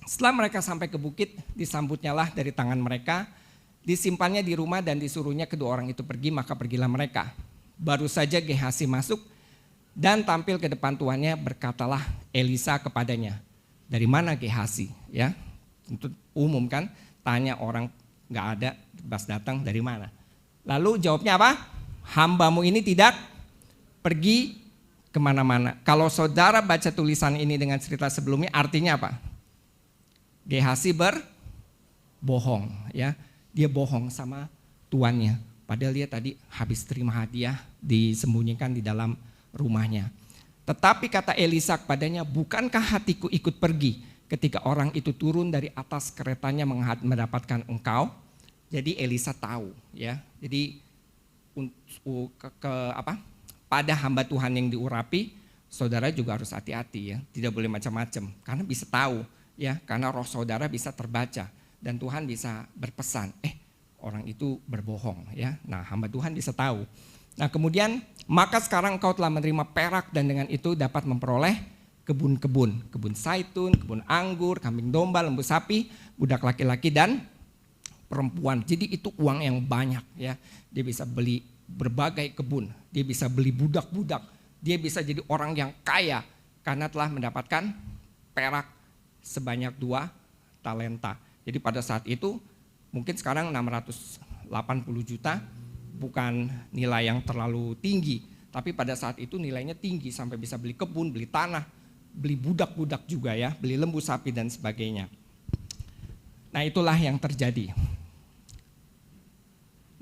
setelah mereka sampai ke bukit, disambutnya lah dari tangan mereka, disimpannya di rumah dan disuruhnya kedua orang itu pergi, maka pergilah mereka. Baru saja Gehazi masuk dan tampil ke depan tuannya, berkatalah Elisa kepadanya, dari mana Gehazi? Ya, tentu umum kan, tanya orang nggak ada, pas datang dari mana? Lalu jawabnya apa? Hambamu ini tidak pergi kemana-mana. Kalau saudara baca tulisan ini dengan cerita sebelumnya, artinya apa? Gehazi berbohong, ya. Dia bohong sama tuannya. Padahal dia tadi habis terima hadiah disembunyikan di dalam rumahnya. Tetapi kata Elisa kepadanya, bukankah hatiku ikut pergi ketika orang itu turun dari atas keretanya mendapatkan engkau? Jadi Elisa tahu, ya. Jadi pada hamba Tuhan yang diurapi, saudara juga harus hati-hati, ya. Tidak boleh macam-macam, karena bisa tahu, ya. Karena roh saudara bisa terbaca dan Tuhan bisa berpesan, orang itu berbohong, ya. Nah, hamba Tuhan bisa tahu. Nah, kemudian maka sekarang engkau telah menerima perak dan dengan itu dapat memperoleh kebun-kebun, kebun zaitun, kebun anggur, kambing domba, lembu sapi, budak laki-laki dan perempuan. Jadi itu uang yang banyak, ya. Dia bisa beli berbagai kebun, dia bisa beli budak-budak, dia bisa jadi orang yang kaya karena telah mendapatkan perak sebanyak 2 talenta. Jadi pada saat itu mungkin sekarang 680 juta bukan nilai yang terlalu tinggi, tapi pada saat itu nilainya tinggi sampai bisa beli kebun, beli tanah, beli budak-budak juga, ya, beli lembu sapi dan sebagainya. Nah, itulah yang terjadi.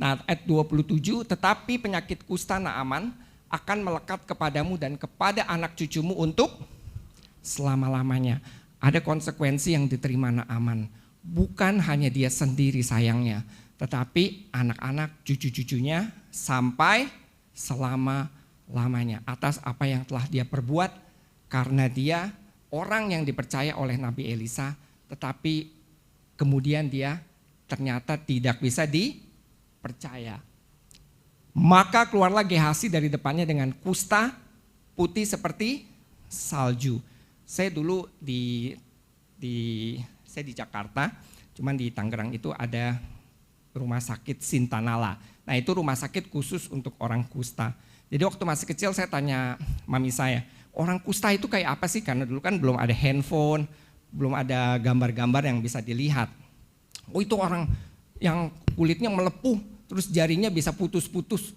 Nah, ayat 27, tetapi penyakit kusta Naaman akan melekat kepadamu dan kepada anak cucumu untuk selama-lamanya. Ada konsekuensi yang diterima Naaman. Bukan hanya dia sendiri sayangnya, tetapi anak-anak cucu-cucunya sampai selama-lamanya atas apa yang telah dia perbuat, karena dia orang yang dipercaya oleh Nabi Elisa, tetapi kemudian dia ternyata tidak bisa dipercaya. Maka keluarlah Gehazi dari depannya dengan kusta putih seperti salju. Saya dulu saya di Jakarta, cuman di Tangerang itu ada rumah sakit Sintanala. Nah, itu rumah sakit khusus untuk orang kusta. Jadi waktu masih kecil saya tanya mami saya, orang kusta itu kayak apa sih? Karena dulu kan belum ada handphone, belum ada gambar-gambar yang bisa dilihat. Oh, itu orang yang kulitnya melepuh, terus jarinya bisa putus-putus.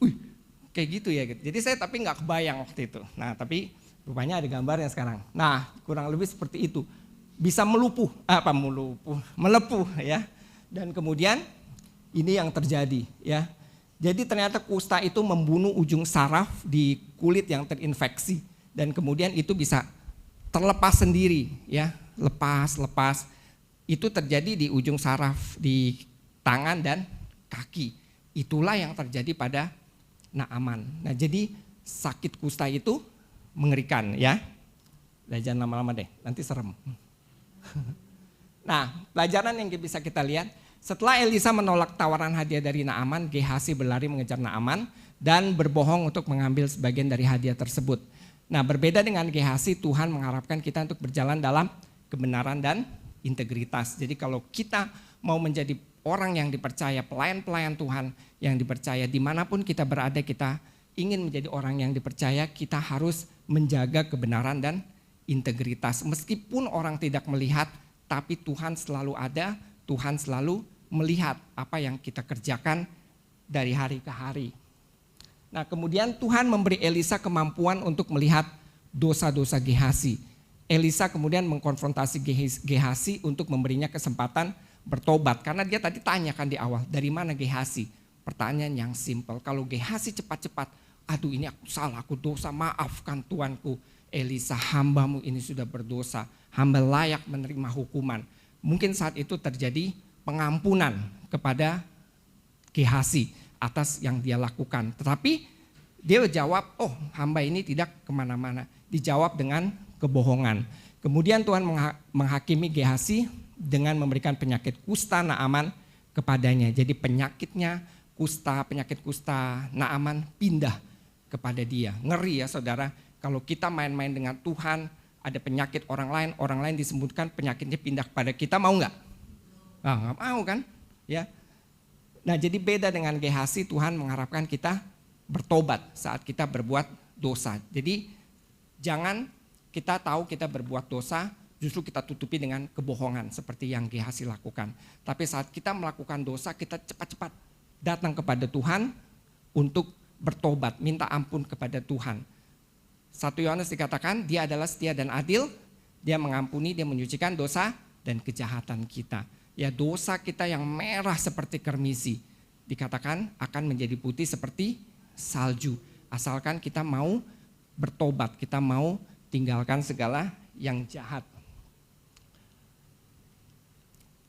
Kayak gitu, ya. Jadi saya tapi nggak kebayang waktu itu. Nah, tapi rupanya ada gambarnya sekarang. Nah, kurang lebih seperti itu. Bisa melepuh, ya. Dan kemudian ini yang terjadi, ya. Jadi ternyata kusta itu membunuh ujung saraf di kulit yang terinfeksi dan kemudian itu bisa terlepas sendiri, ya, lepas. Itu terjadi di ujung saraf di tangan dan kaki. Itulah yang terjadi pada Naaman. Nah, jadi sakit kusta itu mengerikan, ya. Nah, jangan lama-lama deh, nanti serem. Nah, pelajaran yang bisa kita lihat, setelah Elisa menolak tawaran hadiah dari Naaman, Gehazi berlari mengejar Naaman dan berbohong untuk mengambil sebagian dari hadiah tersebut. Nah, berbeda dengan Gehazi, Tuhan mengharapkan kita untuk berjalan dalam kebenaran dan integritas. Jadi kalau kita mau menjadi orang yang dipercaya, pelayan-pelayan Tuhan yang dipercaya, dimanapun kita berada, kita ingin menjadi orang yang dipercaya, kita harus menjaga kebenaran dan integritas. Meskipun orang tidak melihat, tapi Tuhan selalu ada, Tuhan selalu melihat apa yang kita kerjakan dari hari ke hari. Nah, kemudian Tuhan memberi Elisa kemampuan untuk melihat dosa-dosa Gehazi. Elisa kemudian mengkonfrontasi Gehazi untuk memberinya kesempatan bertobat. Karena dia tadi tanyakan di awal, dari mana Gehazi? Pertanyaan yang simpel. Kalau Gehazi cepat-cepat, aduh ini aku salah, aku dosa, maafkan Tuanku. Elisa, hambamu ini sudah berdosa, hamba layak menerima hukuman. Mungkin saat itu terjadi pengampunan kepada Gehazi atas yang dia lakukan. Tetapi dia jawab, oh hamba ini tidak kemana-mana. Dijawab dengan kebohongan. Kemudian Tuhan menghakimi Gehazi dengan memberikan penyakit kusta Naaman kepadanya. Jadi penyakit kusta Naaman pindah kepada dia. Ngeri, ya saudara. Kalau kita main-main dengan Tuhan, ada penyakit orang lain disebutkan penyakitnya pindah kepada kita, mau nggak? Nah, nggak mau kan? Ya. Nah, jadi beda dengan Gehazi, Tuhan mengharapkan kita bertobat saat kita berbuat dosa. Jadi jangan kita tahu kita berbuat dosa, justru kita tutupi dengan kebohongan seperti yang Gehazi lakukan. Tapi saat kita melakukan dosa, kita cepat-cepat datang kepada Tuhan untuk bertobat, minta ampun kepada Tuhan. 1 Yohanes dikatakan dia adalah setia dan adil, dia mengampuni, dia menyucikan dosa dan kejahatan kita. Ya, dosa kita yang merah seperti kermisi dikatakan akan menjadi putih seperti salju. Asalkan kita mau bertobat, kita mau tinggalkan segala yang jahat.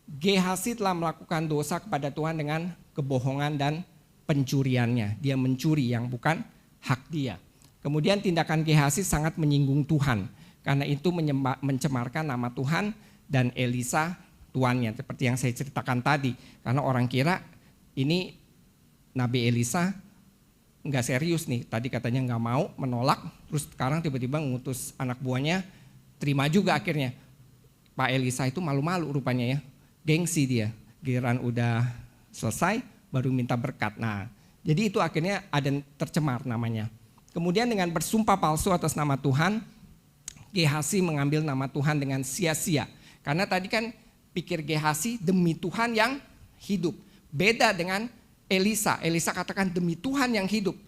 Gehazi telah melakukan dosa kepada Tuhan dengan kebohongan dan pencuriannya. Dia mencuri yang bukan hak dia. Kemudian tindakan Gehazi sangat menyinggung Tuhan. Karena itu mencemarkan nama Tuhan dan Elisa tuannya. Seperti yang saya ceritakan tadi. Karena orang kira ini Nabi Elisa nggak serius nih. Tadi katanya nggak mau, menolak. Terus sekarang tiba-tiba mengutus anak buahnya, terima juga akhirnya. Pak Elisa itu malu-malu rupanya ya. Gengsi dia. Giliran udah selesai baru minta berkat. Nah, jadi itu akhirnya ada tercemar namanya. Kemudian dengan bersumpah palsu atas nama Tuhan, Gehazi mengambil nama Tuhan dengan sia-sia. Karena tadi kan pikir Gehazi demi Tuhan yang hidup. Beda dengan Elisa. Elisa katakan demi Tuhan yang hidup.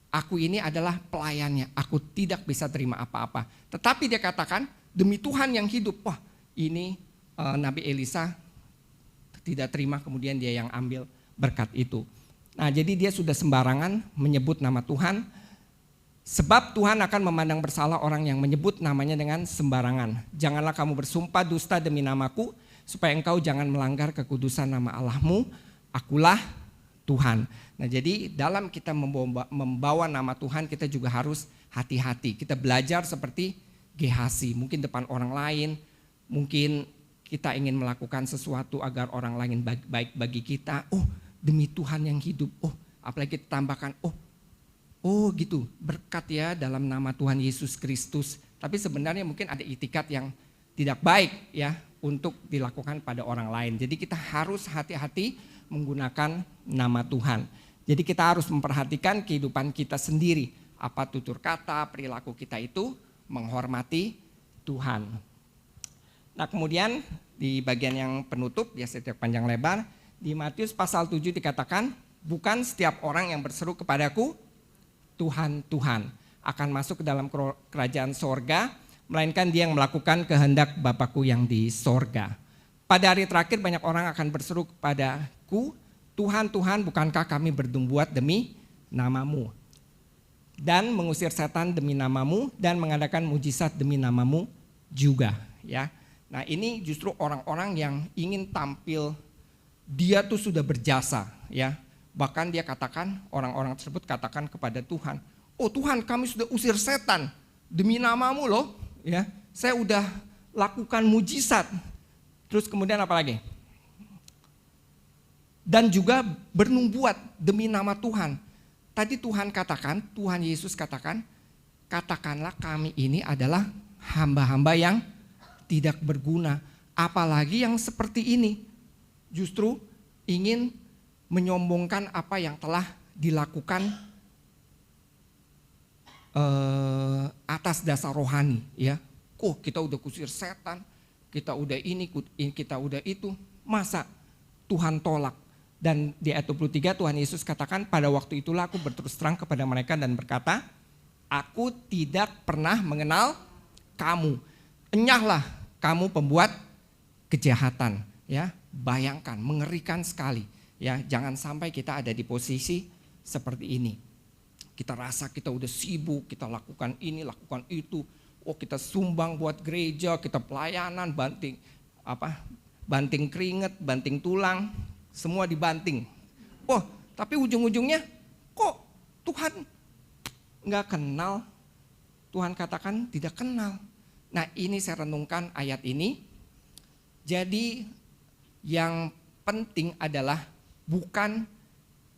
Aku ini adalah pelayannya. Aku tidak bisa terima apa-apa. Tetapi dia katakan demi Tuhan yang hidup. Wah, ini Nabi Elisa tidak terima, kemudian dia yang ambil berkat itu. Nah, jadi dia sudah sembarangan menyebut nama Tuhan. Sebab Tuhan akan memandang bersalah orang yang menyebut namanya dengan sembarangan. Janganlah kamu bersumpah dusta demi namaku, supaya engkau jangan melanggar kekudusan nama Allahmu. Akulah Tuhan. Nah, jadi dalam kita membawa nama Tuhan, kita juga harus hati-hati. Kita belajar seperti Gehazi, mungkin depan orang lain, mungkin kita ingin melakukan sesuatu agar orang lain baik bagi kita. Oh, demi Tuhan yang hidup. Oh, apalagi kita tambahkan, oh gitu, berkat ya dalam nama Tuhan Yesus Kristus. Tapi sebenarnya mungkin ada itikat yang tidak baik ya untuk dilakukan pada orang lain. Jadi kita harus hati-hati menggunakan nama Tuhan. Jadi kita harus memperhatikan kehidupan kita sendiri. Apa tutur kata, perilaku kita itu menghormati Tuhan. Nah, kemudian di bagian yang penutup, biasa tidak panjang lebar, di Matius pasal 7 dikatakan, bukan setiap orang yang berseru kepadaku, Tuhan, Tuhan, akan masuk ke dalam kerajaan sorga, melainkan dia yang melakukan kehendak Bapakku yang di sorga. Pada hari terakhir banyak orang akan berseru kepadaku, Tuhan, Tuhan, bukankah kami berbuat demi namamu? Dan mengusir setan demi namamu, dan mengadakan mujizat demi namamu juga. Ya. Nah, ini justru orang-orang yang ingin tampil, dia tuh sudah berjasa. Ya. Bahkan dia katakan, orang-orang tersebut katakan kepada Tuhan, oh Tuhan, kami sudah usir setan demi namamu loh. Ya, saya udah lakukan mujizat. Terus kemudian apa lagi? Dan juga bernubuat demi nama Tuhan. Tadi Tuhan katakan, Tuhan Yesus katakan, katakanlah kami ini adalah hamba-hamba yang tidak berguna. Apalagi yang seperti ini. Justru ingin menyombongkan apa yang telah dilakukan atas dasar rohani, ya. Kita udah kusir setan, kita udah ini, kita udah itu. Masa Tuhan tolak? Dan di ayat 23 Tuhan Yesus katakan, pada waktu itulah aku berterus terang kepada mereka dan berkata, aku tidak pernah mengenal kamu. Enyahlah kamu pembuat kejahatan, ya. Bayangkan, mengerikan sekali. Ya, jangan sampai kita ada di posisi seperti ini. Kita rasa kita udah sibuk, kita lakukan ini, lakukan itu. Oh, kita sumbang buat gereja, kita pelayanan, banting keringet, banting tulang, semua dibanting. Oh, tapi ujung-ujungnya kok Tuhan nggak kenal? Tuhan katakan tidak kenal. Nah, ini saya renungkan ayat ini. Jadi yang penting adalah bukan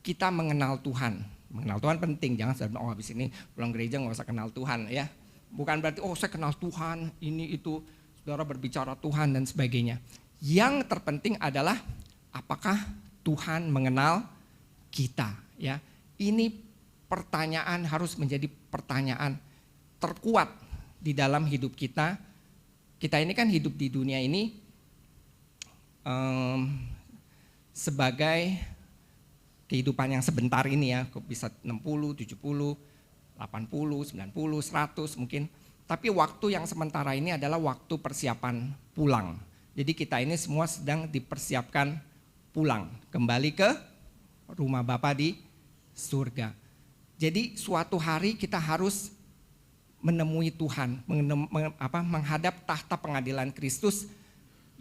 kita mengenal Tuhan. Mengenal Tuhan penting, jangan saudara, habis ini pulang gereja nggak usah kenal Tuhan ya. Bukan berarti, saya kenal Tuhan, ini itu, saudara berbicara Tuhan dan sebagainya. Yang terpenting adalah apakah Tuhan mengenal kita ya. Ini pertanyaan harus menjadi pertanyaan terkuat di dalam hidup kita. Kita ini kan hidup di dunia ini sebagai kehidupan yang sebentar ini ya, bisa 60, 70, 80, 90, 100 mungkin. Tapi waktu yang sementara ini adalah waktu persiapan pulang. Jadi kita ini semua sedang dipersiapkan pulang, kembali ke rumah Bapa di surga. Jadi suatu hari kita harus menemui Tuhan, menghadap tahta pengadilan Kristus.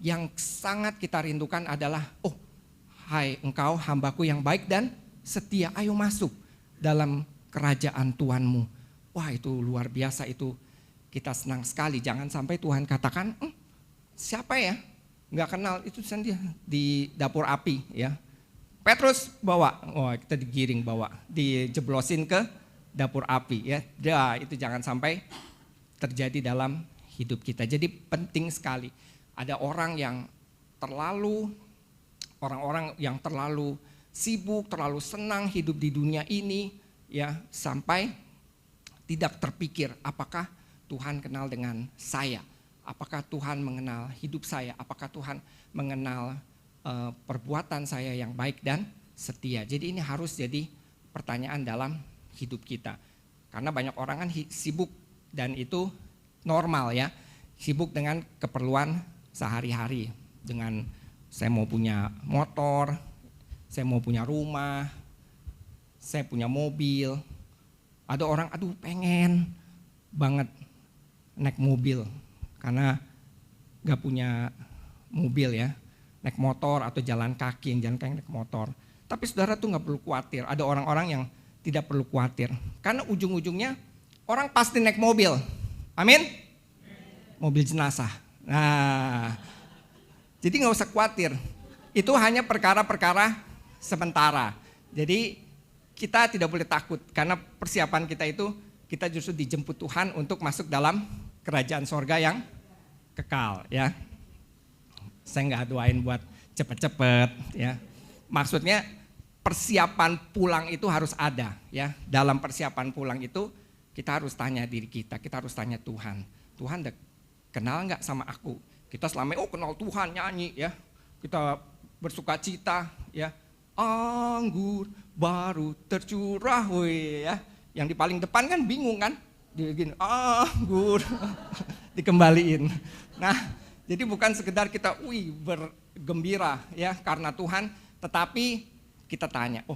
Yang sangat kita rindukan adalah, oh hai engkau hambaku yang baik dan setia, ayo masuk dalam kerajaan Tuhanmu. Wah itu luar biasa, itu kita senang sekali. Jangan sampai Tuhan katakan, siapa ya? Nggak kenal, itu sendiri di dapur api ya. Petrus bawa, kita digiring bawa, dijeblosin ke dapur api ya. Itu jangan sampai terjadi dalam hidup kita. Jadi penting sekali. Ada orang yang orang-orang yang terlalu sibuk, terlalu senang hidup di dunia ini ya, sampai tidak terpikir apakah Tuhan kenal dengan saya, apakah Tuhan mengenal hidup saya, apakah Tuhan mengenal perbuatan saya yang baik dan setia. Jadi ini harus jadi pertanyaan dalam hidup kita. Karena banyak orang kan sibuk dan itu normal ya, sibuk dengan keperluan sehari-hari, dengan saya mau punya motor, saya mau punya rumah, saya punya mobil. Ada orang aduh pengen banget naik mobil karena gak punya mobil ya, naik motor atau jalan kaki, yang jalan kaki naik motor. Tapi saudara tuh gak perlu khawatir, ada orang-orang yang tidak perlu khawatir. Karena ujung-ujungnya orang pasti naik mobil, amin? Mobil jenazah. Nah, jadi gak usah khawatir, itu hanya perkara-perkara sementara. Jadi kita tidak boleh takut, karena persiapan kita itu, kita justru dijemput Tuhan untuk masuk dalam kerajaan sorga yang kekal ya. Saya nggak doain buat cepet-cepet ya. Maksudnya persiapan pulang itu harus ada ya. Dalam persiapan pulang itu kita harus tanya diri kita harus tanya Tuhan. Tuhan udah kenal nggak sama aku? Kita selama kenal Tuhan, nyanyi ya. Kita bersuka cita ya. Anggur baru tercurah ya. Yang di paling depan kan bingung kan? Gini, anggur dikembaliin. Nah, jadi bukan sekedar kita bergembira ya karena Tuhan, tetapi kita tanya,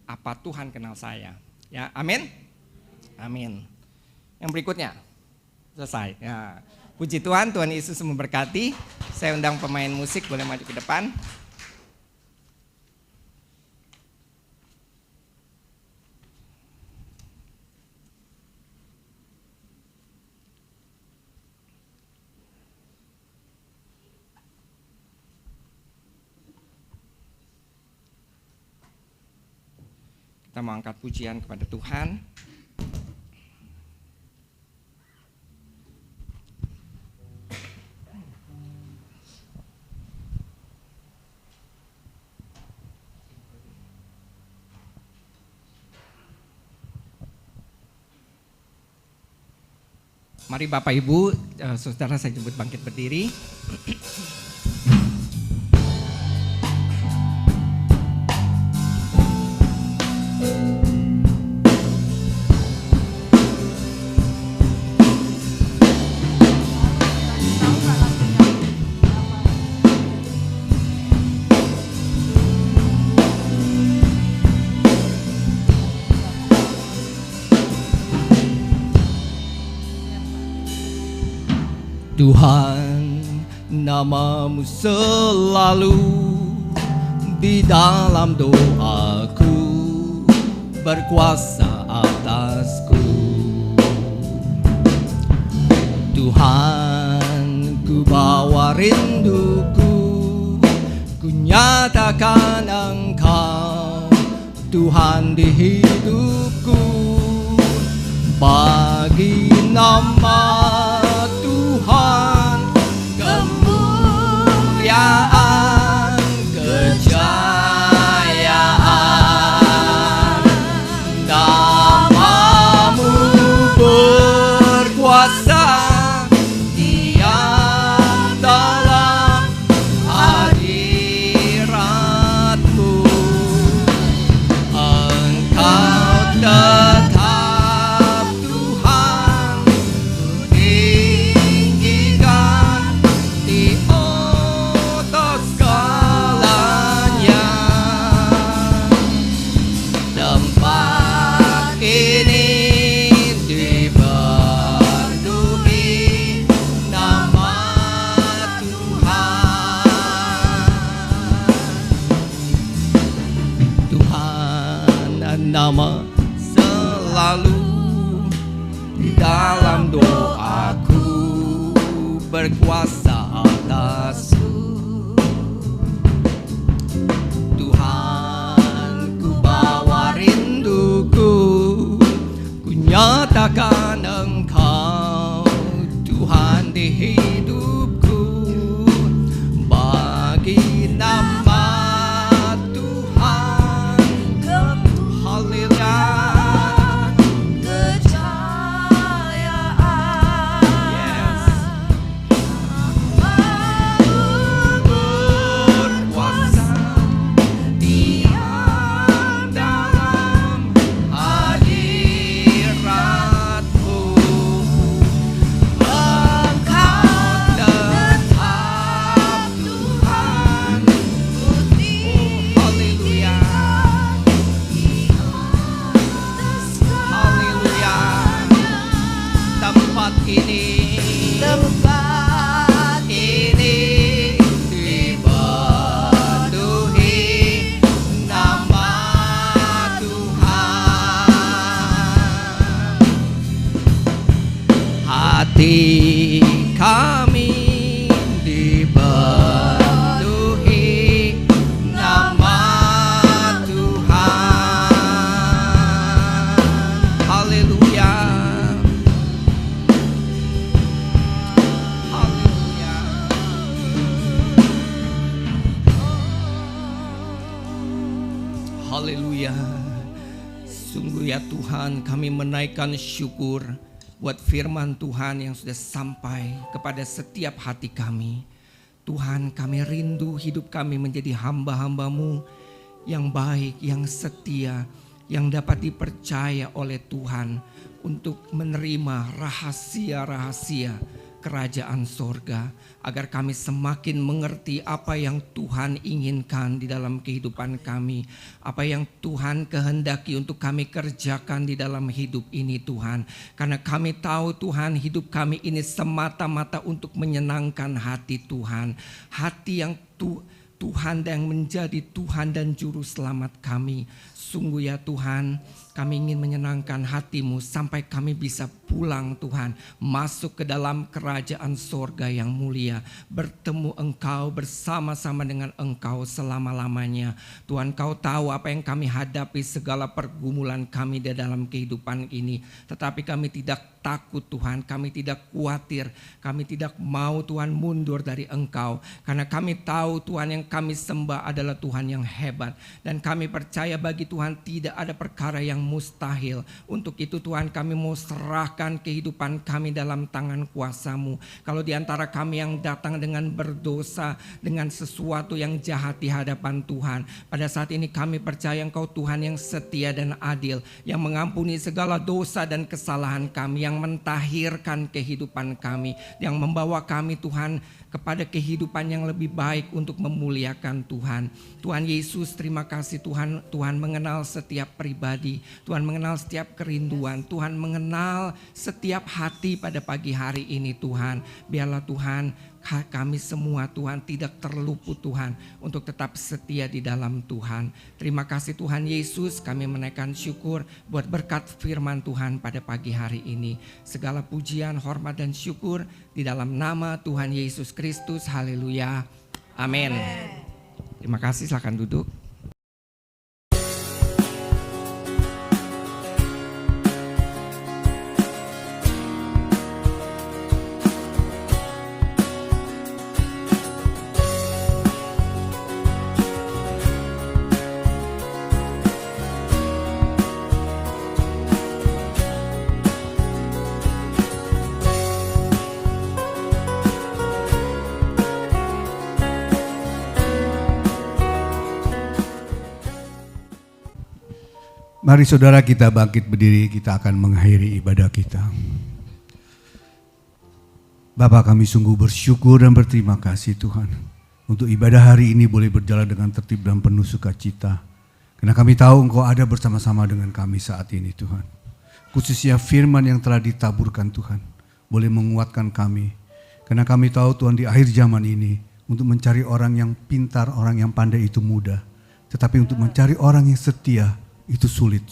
apa Tuhan kenal saya? Ya, amin. Amin. Yang berikutnya selesai. Ya. Puji Tuhan, Tuhan Yesus memberkati. Saya undang pemain musik boleh maju ke depan. Kita mau angkat pujian kepada Tuhan. Mari Bapak Ibu, saudara saya jemput bangkit berdiri. Tuhan, nama-Mu selalu di dalam doaku, berkuasa atasku. Tuhan, ku bawa rinduku, ku nyatakan Engkau Tuhan di hidupku. Bagi nama Tuhan kemuliaan, kejayaan, nama-Mu berkuasa diam dalam hadirat-Mu. Engkau tetap nama selalu di dalam doaku, berkuasa atasku. Tuhan, ku bawa rinduku, ku nyatakan Engkau Tuhan di hidupku, bagi nama Tuhan. Haleluya. Hati kami dipenuhi nama Tuhan. Haleluya. Haleluya. Haleluya. Sungguh ya Tuhan, kami menaikkan syukur buat firman Tuhan yang sudah sampai kepada setiap hati kami. Tuhan, kami rindu hidup kami menjadi hamba-hamba-Mu yang baik, yang setia, yang dapat dipercaya oleh Tuhan untuk menerima rahasia-rahasia kerajaan sorga, agar kami semakin mengerti apa yang Tuhan inginkan di dalam kehidupan kami, apa yang Tuhan kehendaki untuk kami kerjakan di dalam hidup ini Tuhan. Karena kami tahu Tuhan, hidup kami ini semata-mata untuk menyenangkan hati Tuhan, hati yang Tuhan yang menjadi Tuhan dan Juru Selamat kami. Sungguh ya Tuhan, kami ingin menyenangkan hati-Mu sampai kami bisa pulang Tuhan, masuk ke dalam kerajaan sorga yang mulia, bertemu Engkau, bersama-sama dengan Engkau selama-lamanya. Tuhan, Kau tahu apa yang kami hadapi, segala pergumulan kami di dalam kehidupan ini. Tetapi kami tidak takut Tuhan, kami tidak khawatir, kami tidak mau Tuhan mundur dari Engkau. Karena kami tahu Tuhan yang kami sembah adalah Tuhan yang hebat. Dan kami percaya bagi Tuhan tidak ada perkara yang mustahil. Untuk itu Tuhan, kami mau serahkan kehidupan kami dalam tangan kuasa-Mu. Kalau di antara kami yang datang dengan berdosa, dengan sesuatu yang jahat di hadapan Tuhan, pada saat ini kami percaya Engkau Tuhan yang setia dan adil, yang mengampuni segala dosa dan kesalahan kami, yang mentahirkan kehidupan kami, yang membawa kami Tuhan kepada kehidupan yang lebih baik untuk memuliakan Tuhan. Tuhan Yesus, terima kasih Tuhan. Tuhan mengenal setiap pribadi, Tuhan mengenal setiap kerinduan, Tuhan mengenal setiap hati pada pagi hari ini Tuhan. Biarlah Tuhan, kami semua Tuhan tidak terluput Tuhan untuk tetap setia di dalam Tuhan. Terima kasih Tuhan Yesus, kami menaikkan syukur buat berkat firman Tuhan pada pagi hari ini. Segala pujian, hormat dan syukur di dalam nama Tuhan Yesus Kristus. Haleluya. Amin. Terima kasih, silakan duduk. Mari saudara kita bangkit berdiri, kita akan mengakhiri ibadah kita. Bapa, kami sungguh bersyukur dan berterima kasih Tuhan, untuk ibadah hari ini boleh berjalan dengan tertib dan penuh sukacita. Karena kami tahu Engkau ada bersama-sama dengan kami saat ini Tuhan. Khususnya firman yang telah ditaburkan Tuhan, boleh menguatkan kami. Karena kami tahu Tuhan, di akhir zaman ini, untuk mencari orang yang pintar, orang yang pandai itu mudah. Tetapi untuk mencari orang yang setia, itu sulit.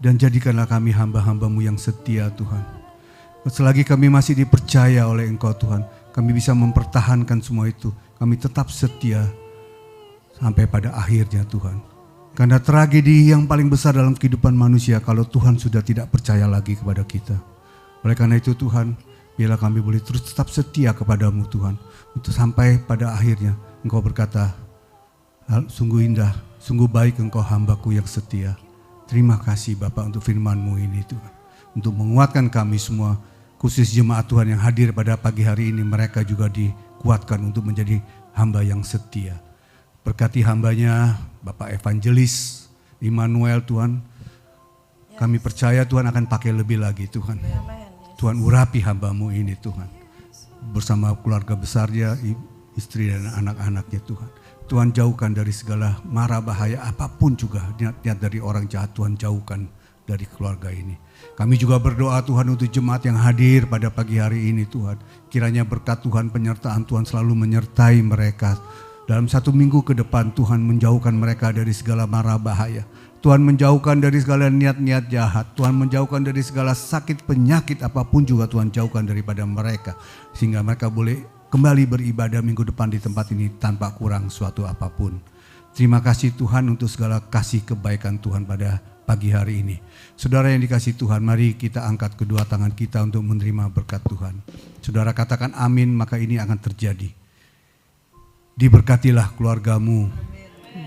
Dan jadikanlah kami hamba-hamba-Mu yang setia Tuhan. Selagi kami masih dipercaya oleh Engkau Tuhan, kami bisa mempertahankan semua itu. Kami tetap setia sampai pada akhirnya Tuhan. Karena tragedi yang paling besar dalam kehidupan manusia kalau Tuhan sudah tidak percaya lagi kepada kita. Oleh karena itu Tuhan, biarlah kami boleh terus tetap setia kepada-Mu Tuhan. Untuk sampai pada akhirnya Engkau berkata, sungguh indah, sungguh baik Engkau hamba-Ku yang setia. Terima kasih Bapak untuk firman-Mu ini Tuhan. Untuk menguatkan kami semua, khusus jemaat Tuhan yang hadir pada pagi hari ini, mereka juga dikuatkan untuk menjadi hamba yang setia. Berkati hambanya Bapak Evangelis Immanuel Tuhan. Kami percaya Tuhan akan pakai lebih lagi Tuhan. Tuhan urapi hamba-Mu ini Tuhan. Bersama keluarga besarnya, istri dan anak-anaknya Tuhan. Tuhan jauhkan dari segala mara bahaya apapun juga. Niat-niat dari orang jahat Tuhan jauhkan dari keluarga ini. Kami juga berdoa Tuhan untuk jemaat yang hadir pada pagi hari ini Tuhan. Kiranya berkat Tuhan, penyertaan Tuhan selalu menyertai mereka. Dalam 1 minggu ke depan Tuhan menjauhkan mereka dari segala mara bahaya. Tuhan menjauhkan dari segala niat-niat jahat. Tuhan menjauhkan dari segala sakit penyakit apapun juga Tuhan jauhkan daripada mereka. Sehingga mereka boleh kembali beribadah minggu depan di tempat ini tanpa kurang suatu apapun. Terima kasih Tuhan untuk segala kasih kebaikan Tuhan pada pagi hari ini. Saudara yang dikasihi Tuhan, mari kita angkat kedua tangan kita untuk menerima berkat Tuhan. Saudara katakan amin, maka ini akan terjadi. Diberkatilah keluargamu,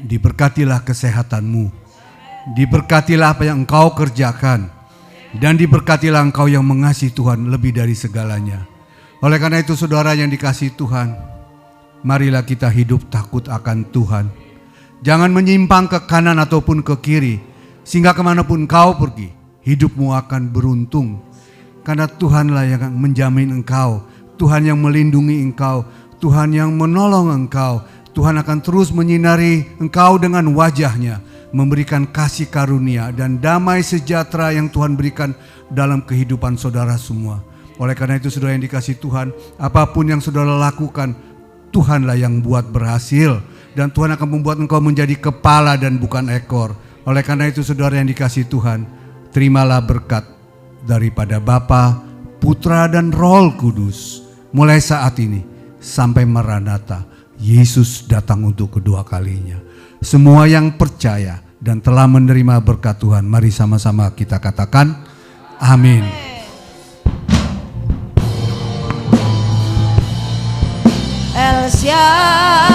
diberkatilah kesehatanmu, diberkatilah apa yang engkau kerjakan, dan diberkatilah engkau yang mengasihi Tuhan lebih dari segalanya. Oleh karena itu saudara yang dikasihi Tuhan, marilah kita hidup takut akan Tuhan. Jangan menyimpang ke kanan ataupun ke kiri, sehingga kemanapun kau pergi, hidupmu akan beruntung. Karena Tuhanlah yang menjamin engkau, Tuhan yang melindungi engkau, Tuhan yang menolong engkau. Tuhan akan terus menyinari engkau dengan wajahnya, memberikan kasih karunia dan damai sejahtera yang Tuhan berikan dalam kehidupan saudara semua. Oleh karena itu saudara yang dikasihi Tuhan, apapun yang saudara lakukan, Tuhanlah yang buat berhasil. Dan Tuhan akan membuat engkau menjadi kepala dan bukan ekor. Oleh karena itu saudara yang dikasihi Tuhan, terimalah berkat daripada Bapa, Putra dan Roh Kudus. Mulai saat ini sampai Maranatha, Yesus datang untuk kedua kalinya. Semua yang percaya dan telah menerima berkat Tuhan, mari sama-sama kita katakan amin. El Shaddai.